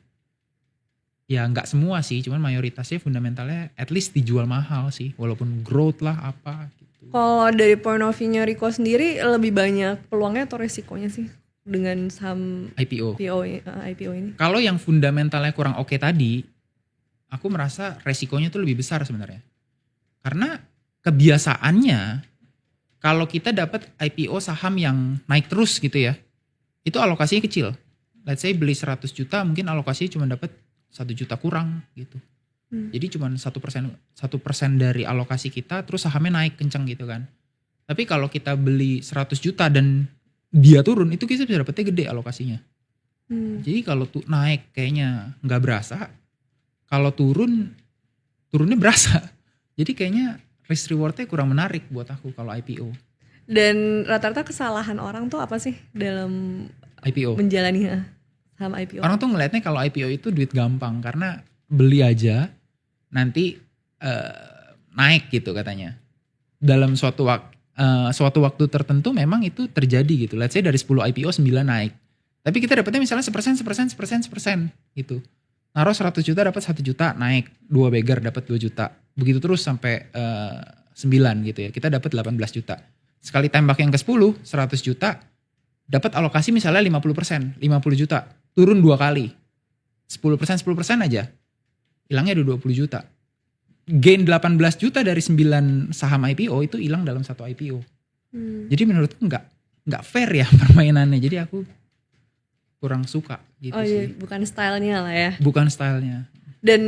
ya nggak semua sih, cuman mayoritasnya fundamentalnya at least dijual mahal sih, walaupun growth lah apa gitu. Kalau dari point of view-nya Rico sendiri lebih banyak peluangnya atau resikonya sih dengan saham IPO. IPO ini? Kalau yang fundamentalnya kurang oke tadi, aku merasa resikonya tuh lebih besar sebenarnya. Karena kebiasaannya kalau kita dapat IPO saham yang naik terus gitu ya, itu alokasinya kecil. Let's say beli 100 juta, mungkin alokasinya cuma dapat 1 juta kurang gitu. Jadi cuma 1% dari alokasi kita, terus sahamnya naik kencang gitu kan. Tapi kalau kita beli 100 juta dan dia turun, itu kita bisa dapetnya gede alokasinya. Jadi kalau tuh naik kayaknya nggak berasa, kalau turunnya berasa. Jadi kayaknya risk rewardnya kurang menarik buat aku kalau IPO. Dan rata-rata kesalahan orang tuh apa sih dalam IPO menjalani saham IPO? Orang tuh ngelihatnya kalau IPO itu duit gampang karena beli aja nanti naik gitu katanya. Dalam suatu waktu tertentu memang itu terjadi gitu. Let's say dari 10 IPO 9 naik. Tapi kita dapetnya misalnya 1% gitu. Naruh 100 juta dapat 1 juta naik. 2 beggar dapat 2 juta. Begitu terus sampai 9 gitu ya. Kita dapat 18 juta. Sekali tembak yang ke 10, 100 juta dapat alokasi misalnya 50%, 50 juta. Turun 2 kali. 10% aja. Hilangnya ada 20 juta. Gain 18 juta dari 9 saham IPO itu hilang dalam satu IPO. Jadi menurutku nggak fair ya permainannya. Jadi aku kurang suka gitu sih. Iya, bukan stylenya lah ya. Bukan stylenya. Dan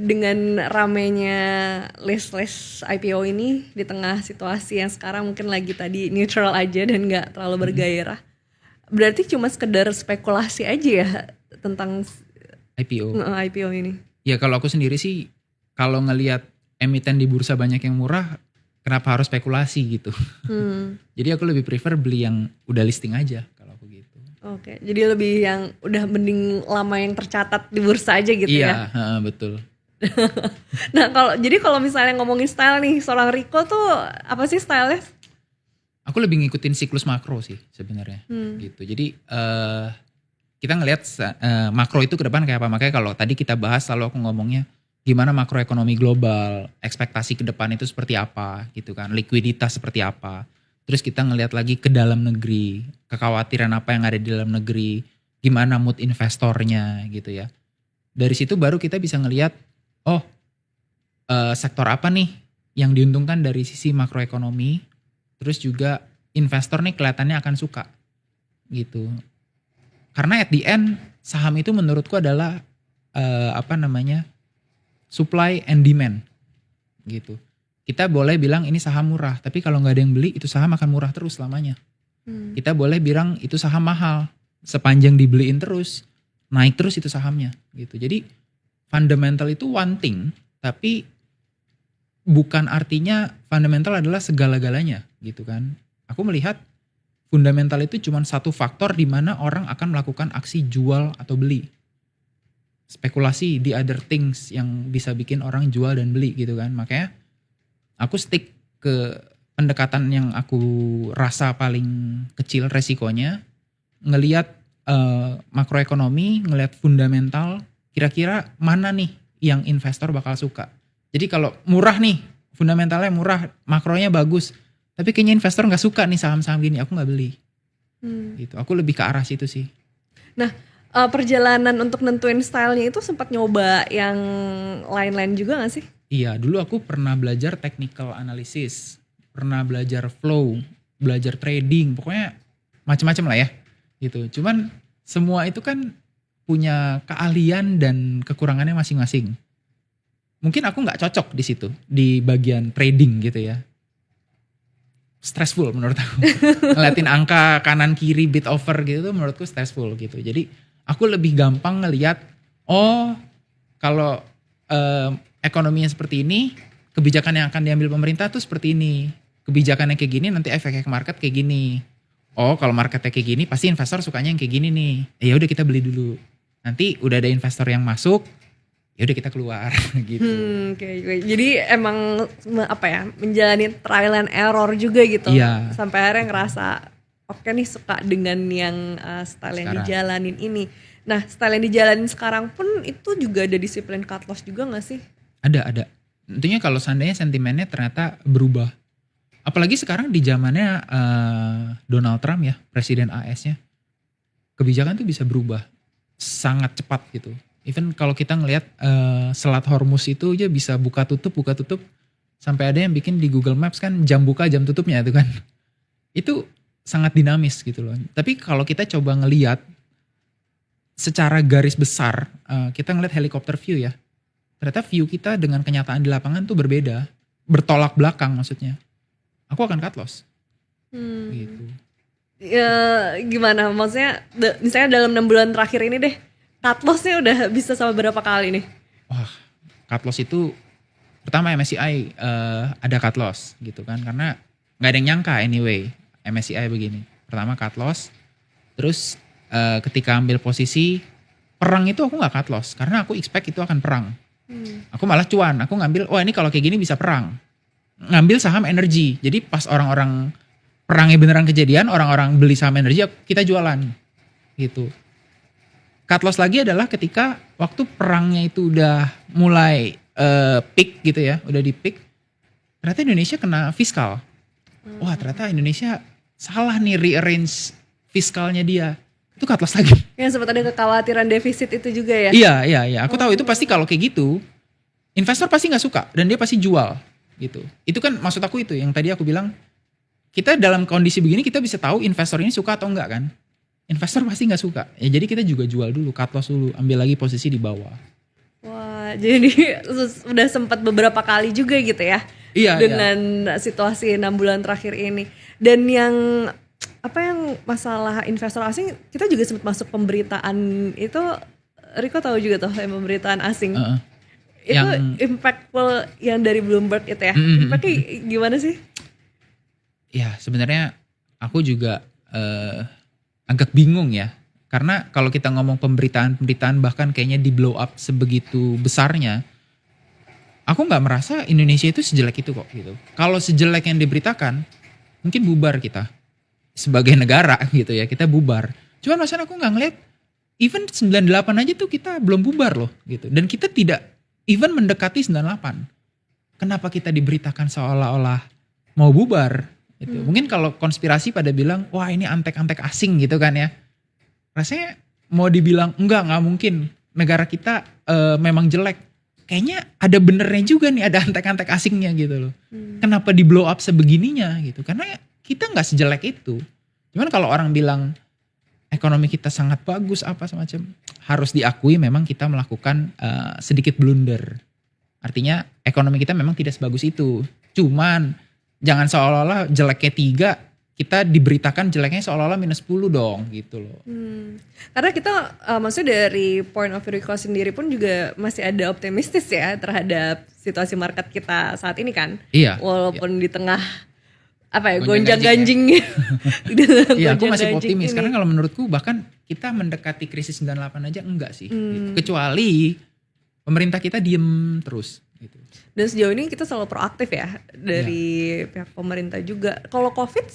dengan ramenya list IPO ini di tengah situasi yang sekarang mungkin lagi tadi neutral aja dan nggak terlalu bergairah. Berarti cuma sekedar spekulasi aja ya tentang IPO ini. Ya kalau aku sendiri sih, kalau ngelihat emiten di bursa banyak yang murah, kenapa harus spekulasi gitu. Jadi aku lebih prefer beli yang udah listing aja kalau aku gitu. Oke, jadi lebih yang udah mending lama yang tercatat di bursa aja gitu ya. Iya, betul. Nah kalau misalnya ngomongin style nih, seorang Rico tuh apa sih stylenya? Aku lebih ngikutin siklus makro sih sebenarnya gitu. Jadi kita ngelihat makro itu ke depan kayak apa. Makanya kalau tadi kita bahas selalu aku ngomongnya gimana makroekonomi global, ekspektasi ke depan itu seperti apa gitu kan, likuiditas seperti apa. Terus kita ngelihat lagi ke dalam negeri, kekhawatiran apa yang ada di dalam negeri, gimana mood investornya gitu ya. Dari situ baru kita bisa ngelihat, sektor apa nih yang diuntungkan dari sisi makroekonomi, terus juga investor nih kelihatannya akan suka gitu. Karena at the end saham itu menurutku adalah supply and demand gitu. Kita boleh bilang ini saham murah, tapi kalau nggak ada yang beli itu saham akan murah terus selamanya. Kita boleh bilang itu saham mahal, sepanjang dibeliin terus, naik terus itu sahamnya gitu. Jadi fundamental itu one thing, tapi bukan artinya fundamental adalah segala-galanya gitu kan. Aku melihat fundamental itu cuma satu faktor di mana orang akan melakukan aksi jual atau beli. Spekulasi di other things yang bisa bikin orang jual dan beli gitu kan. Makanya aku stick ke pendekatan yang aku rasa paling kecil resikonya. Ngelihat makroekonomi, ngelihat fundamental, kira-kira mana nih yang investor bakal suka. Jadi kalau murah nih, fundamentalnya murah, makronya bagus, tapi kayaknya investor gak suka nih saham-saham gini, aku gak beli. Gitu. Aku lebih ke arah situ sih. Nah, perjalanan untuk nentuin stylenya itu sempat nyoba yang lain-lain juga gak sih? Iya, dulu aku pernah belajar technical analysis, pernah belajar flow, belajar trading, pokoknya macam-macam lah ya. Gitu. Cuman semua itu kan punya keahlian dan kekurangannya masing-masing. Mungkin aku nggak cocok di situ, di bagian trading gitu ya. Stressful menurut aku. Ngeliatin angka kanan kiri bit over gitu tuh menurutku stressful gitu. Jadi aku lebih gampang ngeliat, oh kalau ekonominya seperti ini, kebijakan yang akan diambil pemerintah tuh seperti ini. Kebijakannya kayak gini, nanti efeknya ke market kayak gini. Oh kalau marketnya kayak gini, pasti investor sukanya yang kayak gini nih. Ya udah kita beli dulu. Nanti udah ada investor yang masuk, ya udah kita keluar gitu. Okay. Jadi emang apa ya, menjalani trial and error juga gitu. Iya. Sampai akhirnya ngerasa oke nih suka dengan yang style yang dijalanin ini. Nah, style yang dijalanin sekarang pun itu juga ada disiplin cut loss juga gak sih? Ada. Tentunya kalau seandainya sentimennya ternyata berubah. Apalagi sekarang di zamannya Donald Trump ya, presiden AS-nya. Kebijakan tuh bisa berubah sangat cepat gitu. Even kalau kita ngelihat Selat Hormuz itu aja bisa buka tutup. Sampai ada yang bikin di Google Maps kan jam buka jam tutupnya itu kan. Itu sangat dinamis gitu loh. Tapi kalau kita coba ngelihat secara garis besar, kita ngelihat helikopter view ya. Ternyata view kita dengan kenyataan di lapangan tuh berbeda. Bertolak belakang maksudnya. Aku akan cut loss. Gitu. Ya, gimana? Maksudnya misalnya dalam 6 bulan terakhir ini deh, cut loss-nya udah bisa sampai berapa kali nih? Wah, cut loss itu pertama MSCI ada cut loss gitu kan. Karena gak ada yang nyangka anyway MSCI begini. Pertama cut loss, terus ketika ambil posisi perang itu aku gak cut loss. Karena aku expect itu akan perang. Aku malah cuan, aku ngambil, wah ini kalau kayak gini bisa perang. Ngambil saham energi. Jadi pas orang-orang perangnya beneran kejadian, orang-orang beli saham energi, kita jualan. Gitu. Cut loss lagi adalah ketika waktu perangnya itu udah mulai peak gitu ya, udah di peak. Ternyata Indonesia kena fiskal. Wah ternyata Indonesia salah nih rearrange fiskalnya dia. Itu cut loss lagi. Yang sempat ada kekhawatiran defisit itu juga ya? Iya. Aku tahu itu pasti kalau kayak gitu, investor pasti nggak suka dan dia pasti jual gitu. Itu kan maksud aku itu yang tadi aku bilang, kita dalam kondisi begini kita bisa tahu investor ini suka atau enggak kan? Investor pasti nggak suka. Ya jadi kita juga jual dulu, cut loss dulu, ambil lagi posisi di bawah. Wah, jadi udah sempat beberapa kali juga gitu ya? Iya. Dengan situasi 6 bulan terakhir ini. Dan yang masalah investor asing, kita juga sempat masuk pemberitaan itu, Riko tahu juga tuh yang pemberitaan asing. Itu yang impactful yang dari Bloomberg itu ya. Impactnya gimana sih? Ya sebenarnya aku juga agak bingung ya. Karena kalau kita ngomong pemberitaan bahkan kayaknya di blow up sebegitu besarnya. Aku gak merasa Indonesia itu sejelek itu kok gitu. Kalau sejelek yang diberitakan, mungkin bubar kita. Sebagai negara gitu ya, kita bubar. Cuman masalah aku gak ngeliat, even 98 aja tuh kita belum bubar loh gitu. Dan kita tidak even mendekati 98. Kenapa kita diberitakan seolah-olah mau bubar gitu. Mungkin kalau konspirasi pada bilang, wah ini antek-antek asing gitu kan ya. Rasanya mau dibilang, enggak mungkin. Negara kita memang jelek. Kayaknya ada benernya juga nih, ada antek-antek asingnya gitu loh. Kenapa di blow up sebegininya gitu. Karena kita gak sejelek itu. Cuman kalau orang bilang ekonomi kita sangat bagus apa semacam, harus diakui memang kita melakukan sedikit blunder. Artinya ekonomi kita memang tidak sebagus itu. Cuman jangan seolah-olah jeleknya 3, kita diberitakan jeleknya seolah-olah -10 dong gitu loh. Karena kita maksudnya dari point of view Riko sendiri pun juga masih ada optimistis ya terhadap situasi market kita saat ini kan. Iya. Walaupun di tengah gonjang-ganjing. Iya, aku masih optimis karena kalau menurutku bahkan kita mendekati krisis 98 aja enggak sih. Gitu. Kecuali pemerintah kita diem terus gitu. Dan sejauh ini kita selalu proaktif ya dari pihak pemerintah juga. Kalau COVID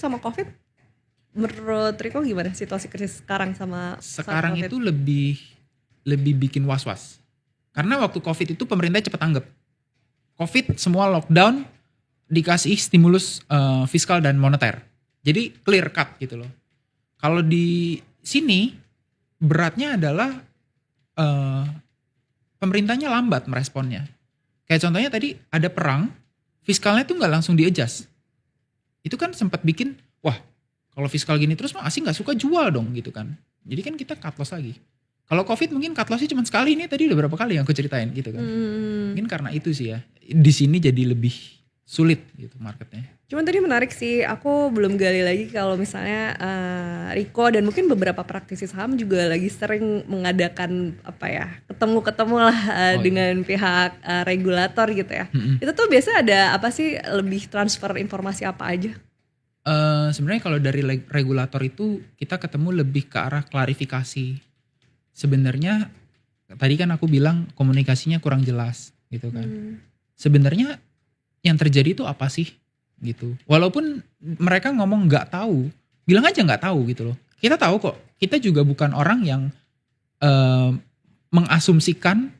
menurut Riko gimana situasi krisis sekarang sama sekarang COVID? Itu lebih bikin was-was. Karena waktu COVID itu pemerintah cepat tanggap. COVID semua lockdown, dikasih stimulus fiskal dan moneter. Jadi clear cut gitu loh. Kalau di sini beratnya adalah eh, pemerintahnya lambat meresponnya. Kayak contohnya tadi ada perang, fiskalnya tuh nggak langsung di-adjust. Itu kan sempat bikin, wah kalau fiskal gini terus mah asing nggak suka jual dong gitu kan. Jadi kan kita cut loss lagi. Kalau COVID mungkin cut lossnya cuma sekali, ini tadi udah berapa kali yang aku ceritain gitu kan. Mungkin karena itu sih ya. Di sini jadi lebih sulit gitu marketnya. Cuman tadi menarik sih, aku belum gali lagi kalau misalnya Riko dan mungkin beberapa praktisi saham juga lagi sering mengadakan apa ya, ketemu lah dengan pihak regulator gitu ya. Itu tuh biasa ada apa sih, lebih transfer informasi apa aja? Sebenarnya kalau dari regulator itu kita ketemu lebih ke arah klarifikasi. Sebenarnya tadi kan aku bilang komunikasinya kurang jelas gitu kan. Sebenarnya yang terjadi itu apa sih gitu. Walaupun mereka ngomong nggak tahu, bilang aja nggak tahu gitu loh. Kita tahu kok. Kita juga bukan orang yang mengasumsikan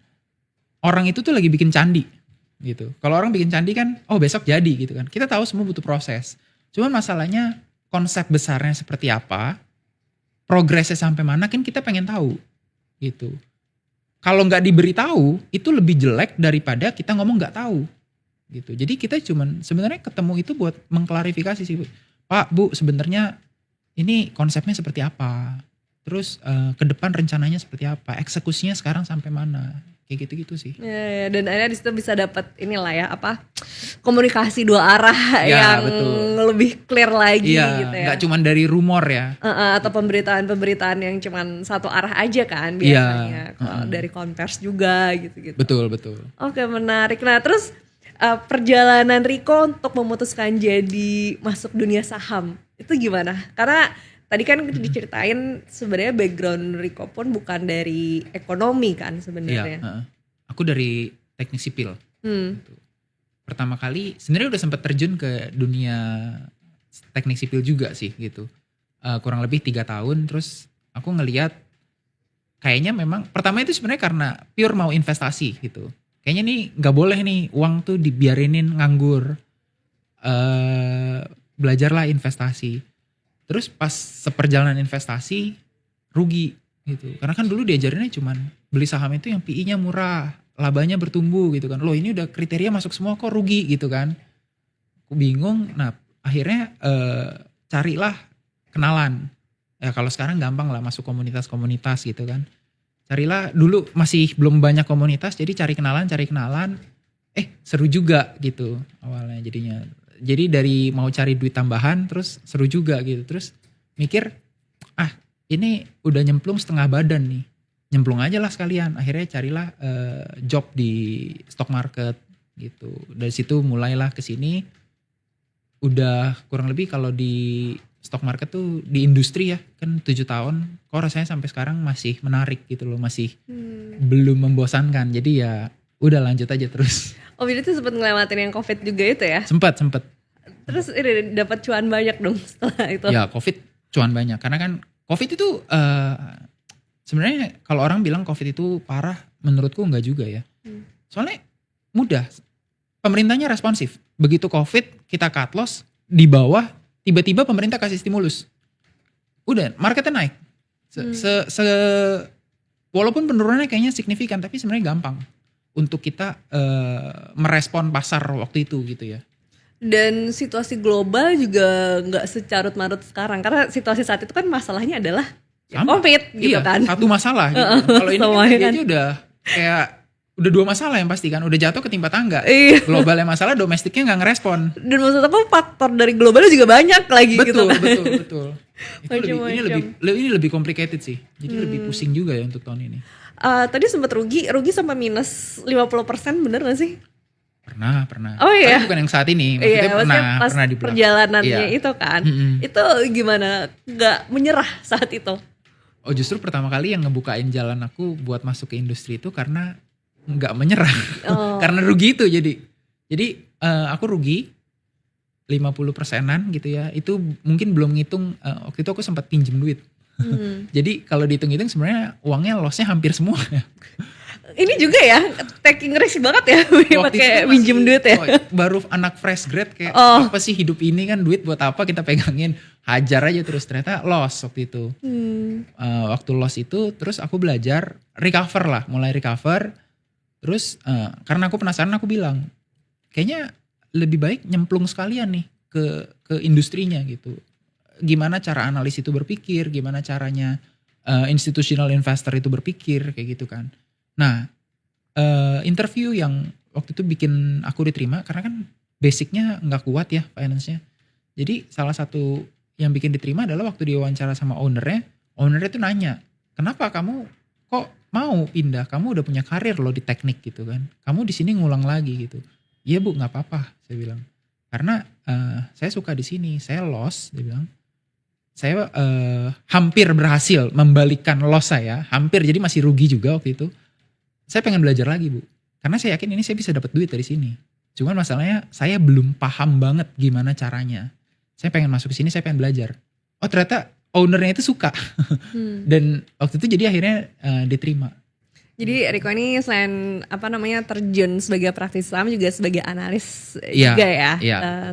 orang itu tuh lagi bikin candi gitu. Kalau orang bikin candi kan, oh besok jadi gitu kan. Kita tahu semua butuh proses. Cuman masalahnya konsep besarnya seperti apa, progresnya sampai mana kan kita pengen tahu gitu. Kalau nggak diberitahu itu lebih jelek daripada kita ngomong nggak tahu gitu. Jadi kita cuman sebenarnya ketemu itu buat mengklarifikasi sih, Bu. Pak, Bu, sebenarnya ini konsepnya seperti apa? Terus ke depan rencananya seperti apa? Eksekusinya sekarang sampai mana? Kayak gitu-gitu sih. Ya, dan akhirnya di situ bisa dapat inilah ya, apa, komunikasi dua arah Ya, yang betul. lebih clear lagi Iya, gitu ya. nggak cuman dari rumor ya. Atau pemberitaan-pemberitaan yang cuman satu arah aja kan biasanya. Kalau dari konvers juga gitu-gitu. Betul, betul. Oke, menarik. Nah, terus perjalanan Riko untuk memutuskan jadi masuk dunia saham itu gimana? Karena tadi kan diceritain sebenarnya background Riko pun bukan dari ekonomi kan sebenarnya. Iya, aku dari teknik sipil. Gitu. Pertama kali sebenarnya udah sempat terjun ke dunia teknik sipil juga sih gitu. Kurang lebih 3 tahun, terus aku ngelihat kayaknya memang pertama itu sebenarnya karena pure mau investasi gitu. Kayaknya nih nggak boleh nih uang tuh dibiarinin nganggur. Belajarlah investasi. Terus pas seperjalanan investasi rugi gitu. Karena kan dulu diajarinnya cuman beli saham itu yang PI-nya murah, labanya bertumbuh gitu kan. Loh ini udah kriteria masuk semua kok rugi gitu kan. Aku bingung. Nah akhirnya carilah kenalan. Ya kalau sekarang gampang lah masuk komunitas-komunitas gitu kan. Carilah, dulu masih belum banyak komunitas, jadi cari kenalan. Seru juga gitu awalnya jadinya. Jadi dari mau cari duit tambahan terus seru juga gitu. Terus mikir, ini udah nyemplung setengah badan nih. Nyemplung aja lah sekalian. Akhirnya carilah job di stock market gitu. Dari situ mulailah ke sini. Udah kurang lebih kalau di stock market tuh di industri ya kan 7 tahun. Kok rasanya sampai sekarang masih menarik gitu loh. Masih belum membosankan. Jadi ya udah lanjut aja terus. Oh, jadi tuh sempat ngelewatin yang COVID juga itu ya? Sempet. Terus ini dapat cuan banyak dong setelah itu. Ya COVID cuan banyak. Karena kan COVID itu sebenarnya kalau orang bilang COVID itu parah, menurutku enggak juga ya. Soalnya mudah. Pemerintahnya responsif. Begitu COVID kita cut loss, di bawah tiba-tiba pemerintah kasih stimulus. Udah marketnya naik. Walaupun penurunannya kayaknya signifikan, tapi sebenarnya gampang untuk kita merespon pasar waktu itu gitu ya. Dan situasi global juga nggak secarut marut sekarang, karena situasi saat itu kan masalahnya adalah COVID gitu kan. Satu masalah gitu. Kalau ini kan dia udah kayak udah 2 masalah yang pasti kan, udah jatuh ketimpa tangga. Globalnya masalah, domestiknya nggak ngerespon. Dan maksud aku faktor dari globalnya juga banyak lagi gitu kan. Betul. Ini lebih complicated sih. Jadi lebih pusing juga ya untuk tahun ini. Tadi sempat rugi sampai minus 50%, bener gak sih? Pernah. Oh iya. Tapi bukan yang saat ini, maksudnya pernah di perjalanannya itu kan. Itu gimana? Gak menyerah saat itu? Oh, justru pertama kali yang ngebukain jalan aku buat masuk ke industri itu karena nggak menyerah. Karena rugi itu jadi aku rugi 50%-an gitu ya. Itu mungkin belum ngitung waktu itu aku sempat pinjem duit. Jadi kalau dihitung-hitung sebenarnya uangnya lossnya hampir semua. Ini juga ya taking risk banget ya pakai minjem duit ya. Baru anak fresh grad kayak apa sih hidup ini kan, duit buat apa kita pegangin, hajar aja terus, ternyata loss waktu itu. waktu loss itu terus aku belajar recover lah, mulai recover. Terus karena aku penasaran aku bilang kayaknya lebih baik nyemplung sekalian nih ke industrinya gitu. Gimana cara analis itu berpikir, gimana caranya institutional investor itu berpikir kayak gitu kan. Nah, interview yang waktu itu bikin aku diterima karena kan basicnya nggak kuat ya finance-nya. Jadi salah satu yang bikin diterima adalah waktu diwawancara sama ownernya tuh nanya, kenapa kamu kok mau pindah? Kamu udah punya karir loh di teknik gitu kan. Kamu di sini ngulang lagi gitu. Iya bu, nggak apa-apa, saya bilang. Karena saya suka di sini, saya loss, dia bilang. Saya hampir berhasil membalikkan loss saya, hampir, jadi masih rugi juga waktu itu. Saya pengen belajar lagi bu, karena saya yakin ini saya bisa dapat duit dari sini. Cuman masalahnya saya belum paham banget gimana caranya. Saya pengen masuk ke sini, saya pengen belajar. Oh ternyata ownernya itu suka. Dan waktu itu jadi akhirnya diterima. Jadi Riko ini selain terjun sebagai praktisi saham juga sebagai analis juga ya.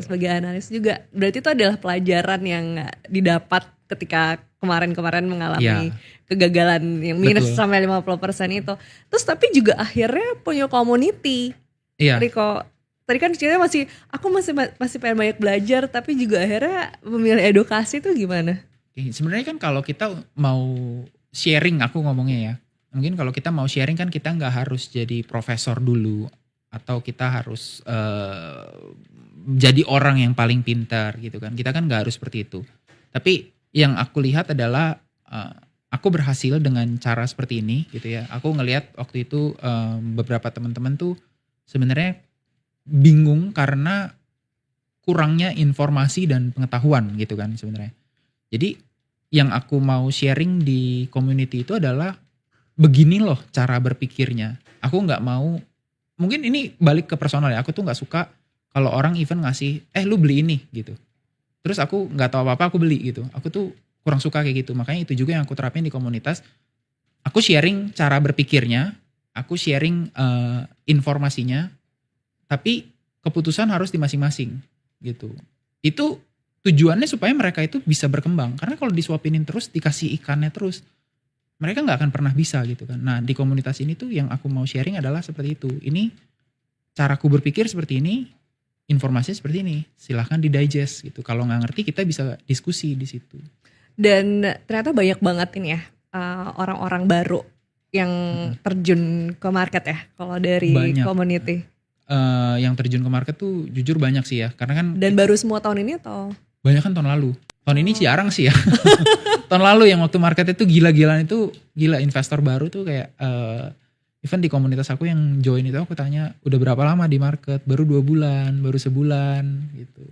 Sebagai analis juga. Berarti itu adalah pelajaran yang didapat ketika kemarin-kemarin mengalami kegagalan yang minus sampai 50% itu. Terus tapi juga akhirnya punya community. Riko tadi kan ceritanya aku masih pengen banyak belajar, tapi juga akhirnya memilih edukasi itu gimana? Sebenarnya kan kalau kita mau sharing, aku ngomongnya ya, mungkin kalau kita mau sharing kan kita nggak harus jadi profesor dulu, atau kita harus jadi orang yang paling pintar gitu kan. Kita kan nggak harus seperti itu. Tapi yang aku lihat adalah aku berhasil dengan cara seperti ini gitu ya. Aku ngelihat waktu itu beberapa teman-teman tuh sebenarnya bingung karena kurangnya informasi dan pengetahuan gitu kan sebenarnya. Jadi yang aku mau sharing di community itu adalah begini loh cara berpikirnya. Aku nggak mau, mungkin ini balik ke personal ya. Aku tuh nggak suka kalau orang even ngasih, lu beli ini gitu. Terus aku nggak tahu apa-apa aku beli gitu. Aku tuh kurang suka kayak gitu. Makanya itu juga yang aku terapin di komunitas. Aku sharing cara berpikirnya, aku sharing informasinya. Tapi keputusan harus di masing-masing gitu. Itu tujuannya supaya mereka itu bisa berkembang. Karena kalau disuapinin terus, dikasih ikannya terus, mereka nggak akan pernah bisa gitu kan. Nah di komunitas ini tuh yang aku mau sharing adalah seperti itu. Ini caraku berpikir seperti ini, informasinya seperti ini. Silahkan di digest gitu. Kalau nggak ngerti kita bisa diskusi di situ. Dan ternyata banyak banget ini ya orang-orang baru yang terjun ke market ya. Kalau dari community. Yang terjun ke market tuh jujur banyak sih ya, karena kan. Dan baru semua tahun ini atau? Banyak kan tahun lalu. Tahun ini jarang sih ya. Tahun lalu yang waktu market itu gila-gilaan itu, gila investor baru tuh kayak even di komunitas aku yang join itu aku tanya udah berapa lama di market, baru 2 bulan, baru sebulan gitu.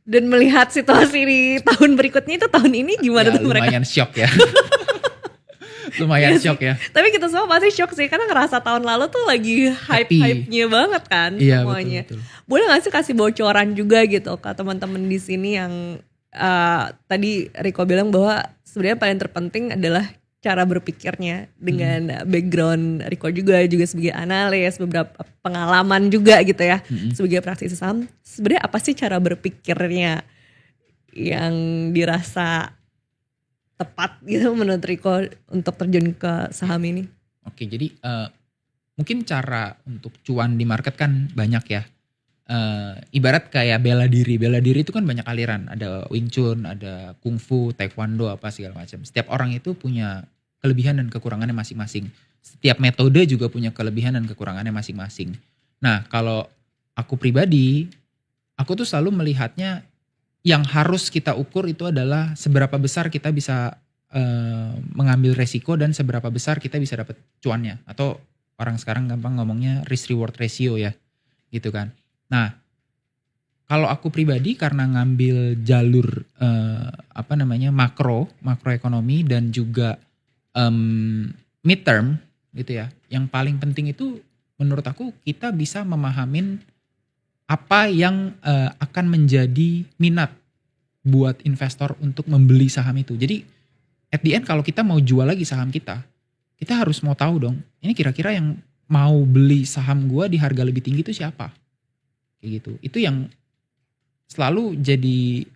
Dan melihat situasi di tahun berikutnya itu tahun ini gimana tuh mereka? Lumayan shock ya. Lumayan shock ya. Tapi kita semua pasti shock sih karena ngerasa tahun lalu tuh lagi hype-nya banget kan semuanya. Betul. Boleh gak sih kasih bocoran juga gitu ke teman-teman di sini yang tadi Riko bilang bahwa sebenarnya paling terpenting adalah cara berpikirnya dengan background Riko juga sebagai analis, beberapa pengalaman juga gitu ya sebagai praktisi saham. Sebenarnya apa sih cara berpikirnya yang dirasa tepat gitu menurut Riko untuk terjun ke saham ini? Oke, jadi mungkin cara untuk cuan di market kan banyak ya. Ibarat kayak bela diri itu kan banyak aliran. Ada Wing Chun, ada Kung Fu, Taekwondo, apa segala macam. Setiap orang itu punya kelebihan dan kekurangannya masing-masing. Setiap metode juga punya kelebihan dan kekurangannya masing-masing. Nah kalau aku pribadi, aku tuh selalu melihatnya yang harus kita ukur itu adalah seberapa besar kita bisa mengambil resiko dan seberapa besar kita bisa dapat cuannya. Atau orang sekarang gampang ngomongnya risk reward ratio ya, gitu kan. Nah, kalau aku pribadi karena ngambil jalur makroekonomi dan juga midterm gitu ya. Yang paling penting itu menurut aku kita bisa memahamin apa yang akan menjadi minat buat investor untuk membeli saham itu. Jadi at the end kalau kita mau jual lagi saham kita harus mau tahu dong, ini kira-kira yang mau beli saham gua di harga lebih tinggi itu siapa? Kayak gitu. Itu yang selalu jadi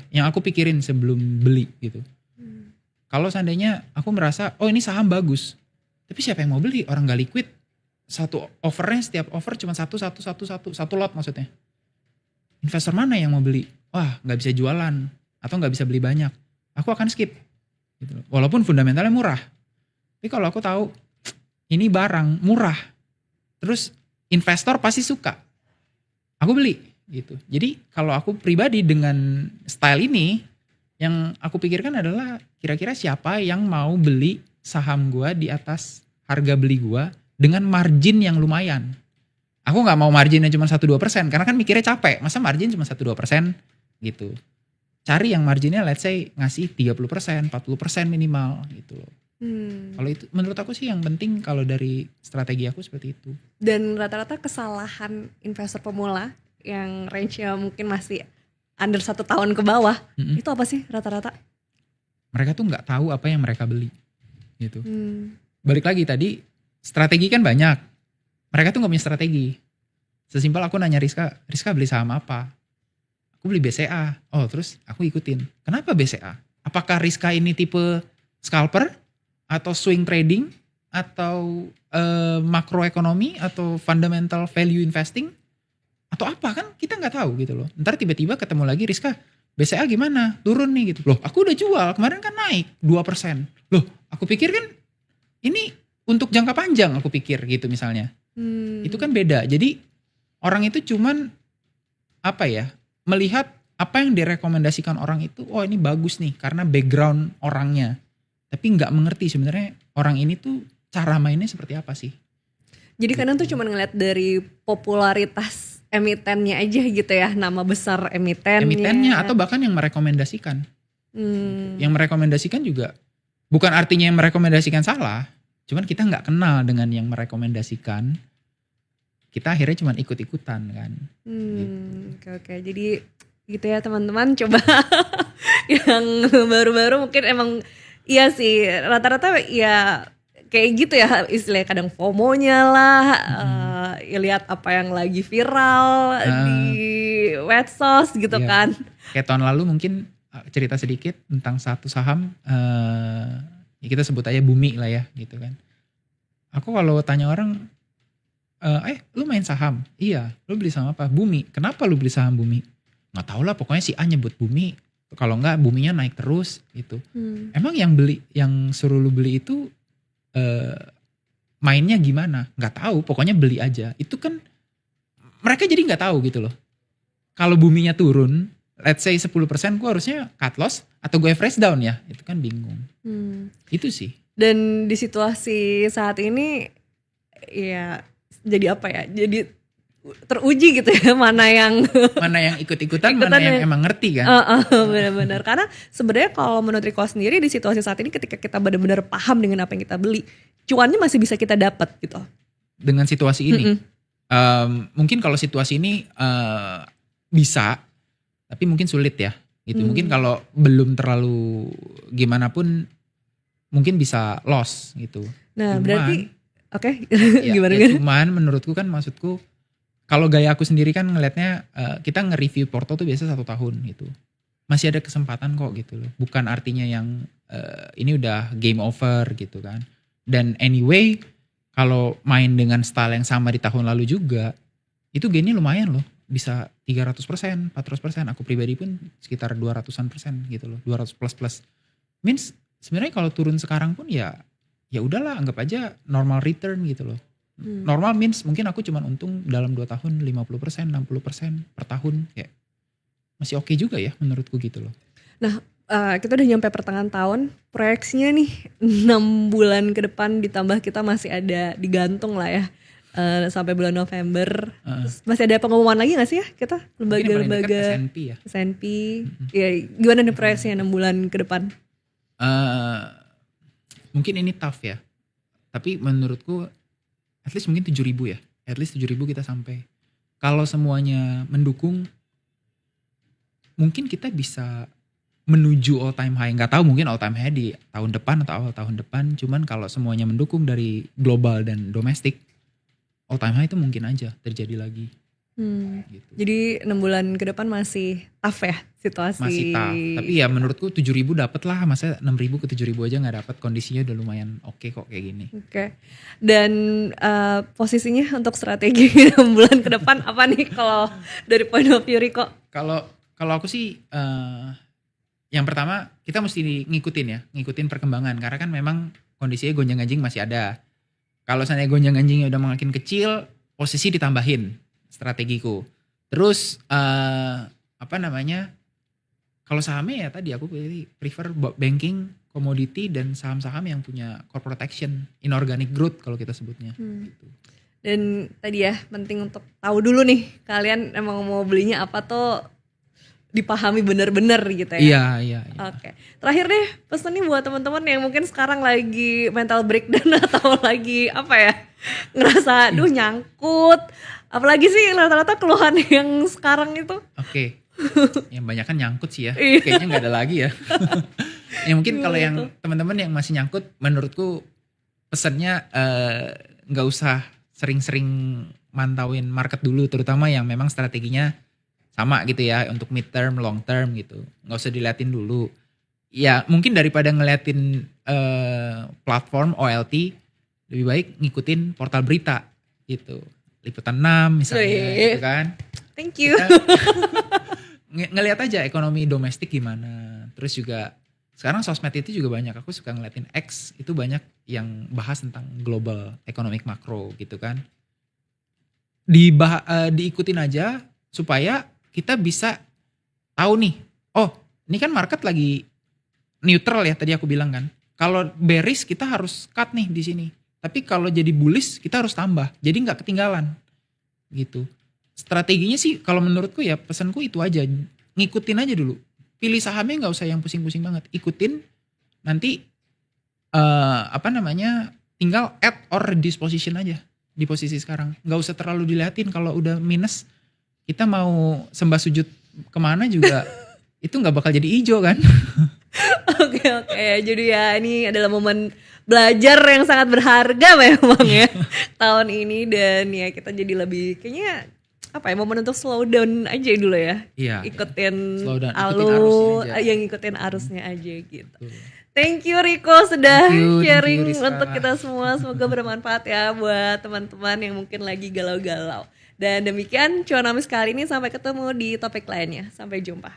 yang aku pikirin sebelum beli gitu. Kalau seandainya aku merasa, oh ini saham bagus. Tapi siapa yang mau beli? Orang gak liquid. Satu offernya, setiap offer cuma satu lot maksudnya. Investor mana yang mau beli? Wah gak bisa jualan. Atau gak bisa beli banyak. Aku akan skip. Gitu. Walaupun fundamentalnya murah. Tapi kalau aku tahu, ini barang murah. Terus investor pasti suka. Aku beli. Gitu. Jadi kalau aku pribadi dengan style ini, yang aku pikirkan adalah kira-kira siapa yang mau beli saham gua di atas harga beli gua dengan margin yang lumayan. Aku nggak mau marginnya cuma 1-2%, karena kan mikirnya capek. Masa margin cuma 1-2% gitu. Cari yang marginnya let's say ngasih 30%, 40% minimal gitu loh. Kalau itu menurut aku sih yang penting kalau dari strategi aku seperti itu. Dan rata-rata kesalahan investor pemula yang range-nya mungkin masih under 1 tahun ke bawah, itu apa sih rata-rata? Mereka tuh nggak tahu apa yang mereka beli gitu. Balik lagi tadi, strategi kan banyak. Mereka tuh gak punya strategi. Sesimpel aku nanya Rizka beli saham apa? Aku beli BCA. Oh terus aku ikutin. Kenapa BCA? Apakah Rizka ini tipe scalper? Atau swing trading? Atau makroekonomi? Atau fundamental value investing? Atau apa? Kan kita gak tahu gitu loh. Ntar tiba-tiba ketemu lagi Rizka, BCA gimana? Turun nih gitu. Loh aku udah jual, kemarin kan naik 2%. Loh aku pikir kan ini untuk jangka panjang aku pikir gitu misalnya. Itu kan beda. Jadi orang itu cuman apa ya, melihat apa yang direkomendasikan orang itu, oh ini bagus nih karena background orangnya. Tapi gak mengerti sebenarnya orang ini tuh cara mainnya seperti apa sih. Jadi kadang tuh cuman ngeliat dari popularitas emitennya aja gitu ya, nama besar emitennya atau bahkan yang merekomendasikan. Yang merekomendasikan juga bukan artinya yang merekomendasikan salah, cuman kita nggak kenal dengan yang merekomendasikan, kita akhirnya cuman ikut-ikutan kan. Oke. Jadi gitu ya teman-teman, coba yang baru-baru mungkin emang iya sih rata-rata ya kayak gitu ya, istilahnya kadang FOMO-nya lah, ya lihat apa yang lagi viral di medsos gitu kan. Kayak tahun lalu mungkin cerita sedikit tentang satu saham, ya kita sebut aja Bumi lah ya gitu kan. Aku kalau tanya orang, lu main saham? Iya. Lu beli saham apa? Bumi. Kenapa lu beli saham Bumi? Nggak tahu lah, pokoknya si A nyebut Bumi. Kalau enggak Buminya naik terus gitu. Emang yang suruh lu beli itu mainnya gimana? Nggak tahu, pokoknya beli aja. Itu kan mereka jadi nggak tahu gitu loh. Kalau Buminya turun, let's say 10%, gue harusnya cut loss atau gue fresh down ya? Itu kan bingung. Itu sih. Dan di situasi saat ini ya jadi apa ya? Jadi teruji gitu ya, mana yang ikut-ikutan, mana yang emang ngerti kan. Benar-benar. Karena sebenarnya kalau menurut Riko sendiri di situasi saat ini, ketika kita benar-benar paham dengan apa yang kita beli, cuannya masih bisa kita dapat gitu. Dengan situasi ini, mungkin kalau situasi ini bisa, tapi mungkin sulit ya gitu. Mungkin kalau belum terlalu gimana pun mungkin bisa loss gitu. Nah cuman, berarti gimana? Cuman menurutku kan, maksudku kalau gaya aku sendiri kan ngelihatnya, kita nge-review porto tuh biasa 1 tahun gitu. Masih ada kesempatan kok gitu loh. Bukan artinya yang ini udah game over gitu kan. Dan anyway, kalau main dengan style yang sama di tahun lalu juga, itu gainnya lumayan loh. Bisa 300%, 400%. Aku pribadi pun sekitar 200% gitu loh. 200 plus. Means sebenarnya kalau turun sekarang pun ya udahlah, anggap aja normal return gitu loh. Normal means mungkin aku cuma untung dalam 2 tahun 50%, 60% per tahun, kayak masih oke juga ya menurutku gitu loh. Nah kita udah nyampe pertengahan tahun, proyeksinya nih 6 bulan ke depan, ditambah kita masih ada digantung lah ya sampai bulan November. Masih ada pengumuman lagi gak sih ya kita lembaga-lembaga S&P ya, gimana nih proyeksinya 6 bulan ke depan? Mungkin ini tough ya, tapi menurutku at least mungkin 7.000 ya. At least 7.000 kita sampai. Kalau semuanya mendukung, mungkin kita bisa menuju all time high. Nggak tahu mungkin all time high di tahun depan atau awal tahun depan. Cuman kalau semuanya mendukung dari global dan domestik, all time high itu mungkin aja terjadi lagi. gitu. Jadi 6 bulan ke depan masih tough ya situasi. Masih tough. Tapi ya menurutku 7.000 dapet lah, masa 6.000 ke 7.000 aja nggak dapet, kondisinya udah lumayan oke kok kayak gini. Oke. Dan posisinya untuk strategi 6 bulan ke depan apa nih kalau dari point of view Riko? Kalau aku sih yang pertama kita mesti ngikutin perkembangan, karena kan memang kondisinya gonjang-ganjing masih ada. Kalau seandainya gonjang-ganjingnya udah makin kecil, posisi ditambahin strategiku. Terus kalau sahamnya ya tadi aku prefer banking, commodity, dan saham-saham yang punya corporate action, inorganic growth kalau kita sebutnya. Gitu. Dan tadi ya penting untuk tahu dulu nih kalian emang mau belinya apa tuh dipahami benar-benar gitu ya. Iya. Oke. Terakhir deh pesan nih buat teman-teman yang mungkin sekarang lagi mental breakdown atau lagi ngerasa nyangkut. Apalagi sih rata-rata keluhan yang sekarang itu. Oke. Yang banyak kan nyangkut sih ya. Kayaknya nggak ada lagi ya. Ya mungkin kalau yang teman-teman yang masih nyangkut, menurutku pesannya nggak usah sering-sering mantauin market dulu, terutama yang memang strateginya sama gitu ya, untuk mid term, long term gitu. Nggak usah diliatin dulu. Ya mungkin daripada ngeliatin platform OLT, lebih baik ngikutin portal berita gitu. Liputan 6 misalnya gitu kan. Thank you. Ngelihat aja ekonomi domestik gimana. Terus juga sekarang sosmed itu juga banyak. Aku suka ngeliatin X, itu banyak yang bahas tentang global economic macro gitu kan. Diikutin aja supaya kita bisa tahu nih. Oh, ini kan market lagi neutral ya tadi aku bilang kan. Kalau bearish kita harus cut nih di sini. Tapi kalau jadi bullish kita harus tambah. Jadi nggak ketinggalan gitu. Strateginya sih kalau menurutku ya pesanku itu aja. Ngikutin aja dulu. Pilih sahamnya nggak usah yang pusing-pusing banget. Ikutin nanti tinggal add or disposition aja di posisi sekarang. Nggak usah terlalu diliatin, kalau udah minus kita mau sembah sujud kemana juga itu nggak bakal jadi hijau kan. Oke. Jadi ya ini adalah momen belajar yang sangat berharga memang ya tahun ini, dan ya kita jadi lebih kayaknya momen untuk slow down aja dulu ya. Iya. Ikutin ikutin arusnya aja gitu. Thank you Riko sudah sharing untuk kita semua. Semoga bermanfaat ya buat teman-teman yang mungkin lagi galau-galau. Dan demikian Cuan Amis kali ini, sampai ketemu di topik lainnya. Sampai jumpa.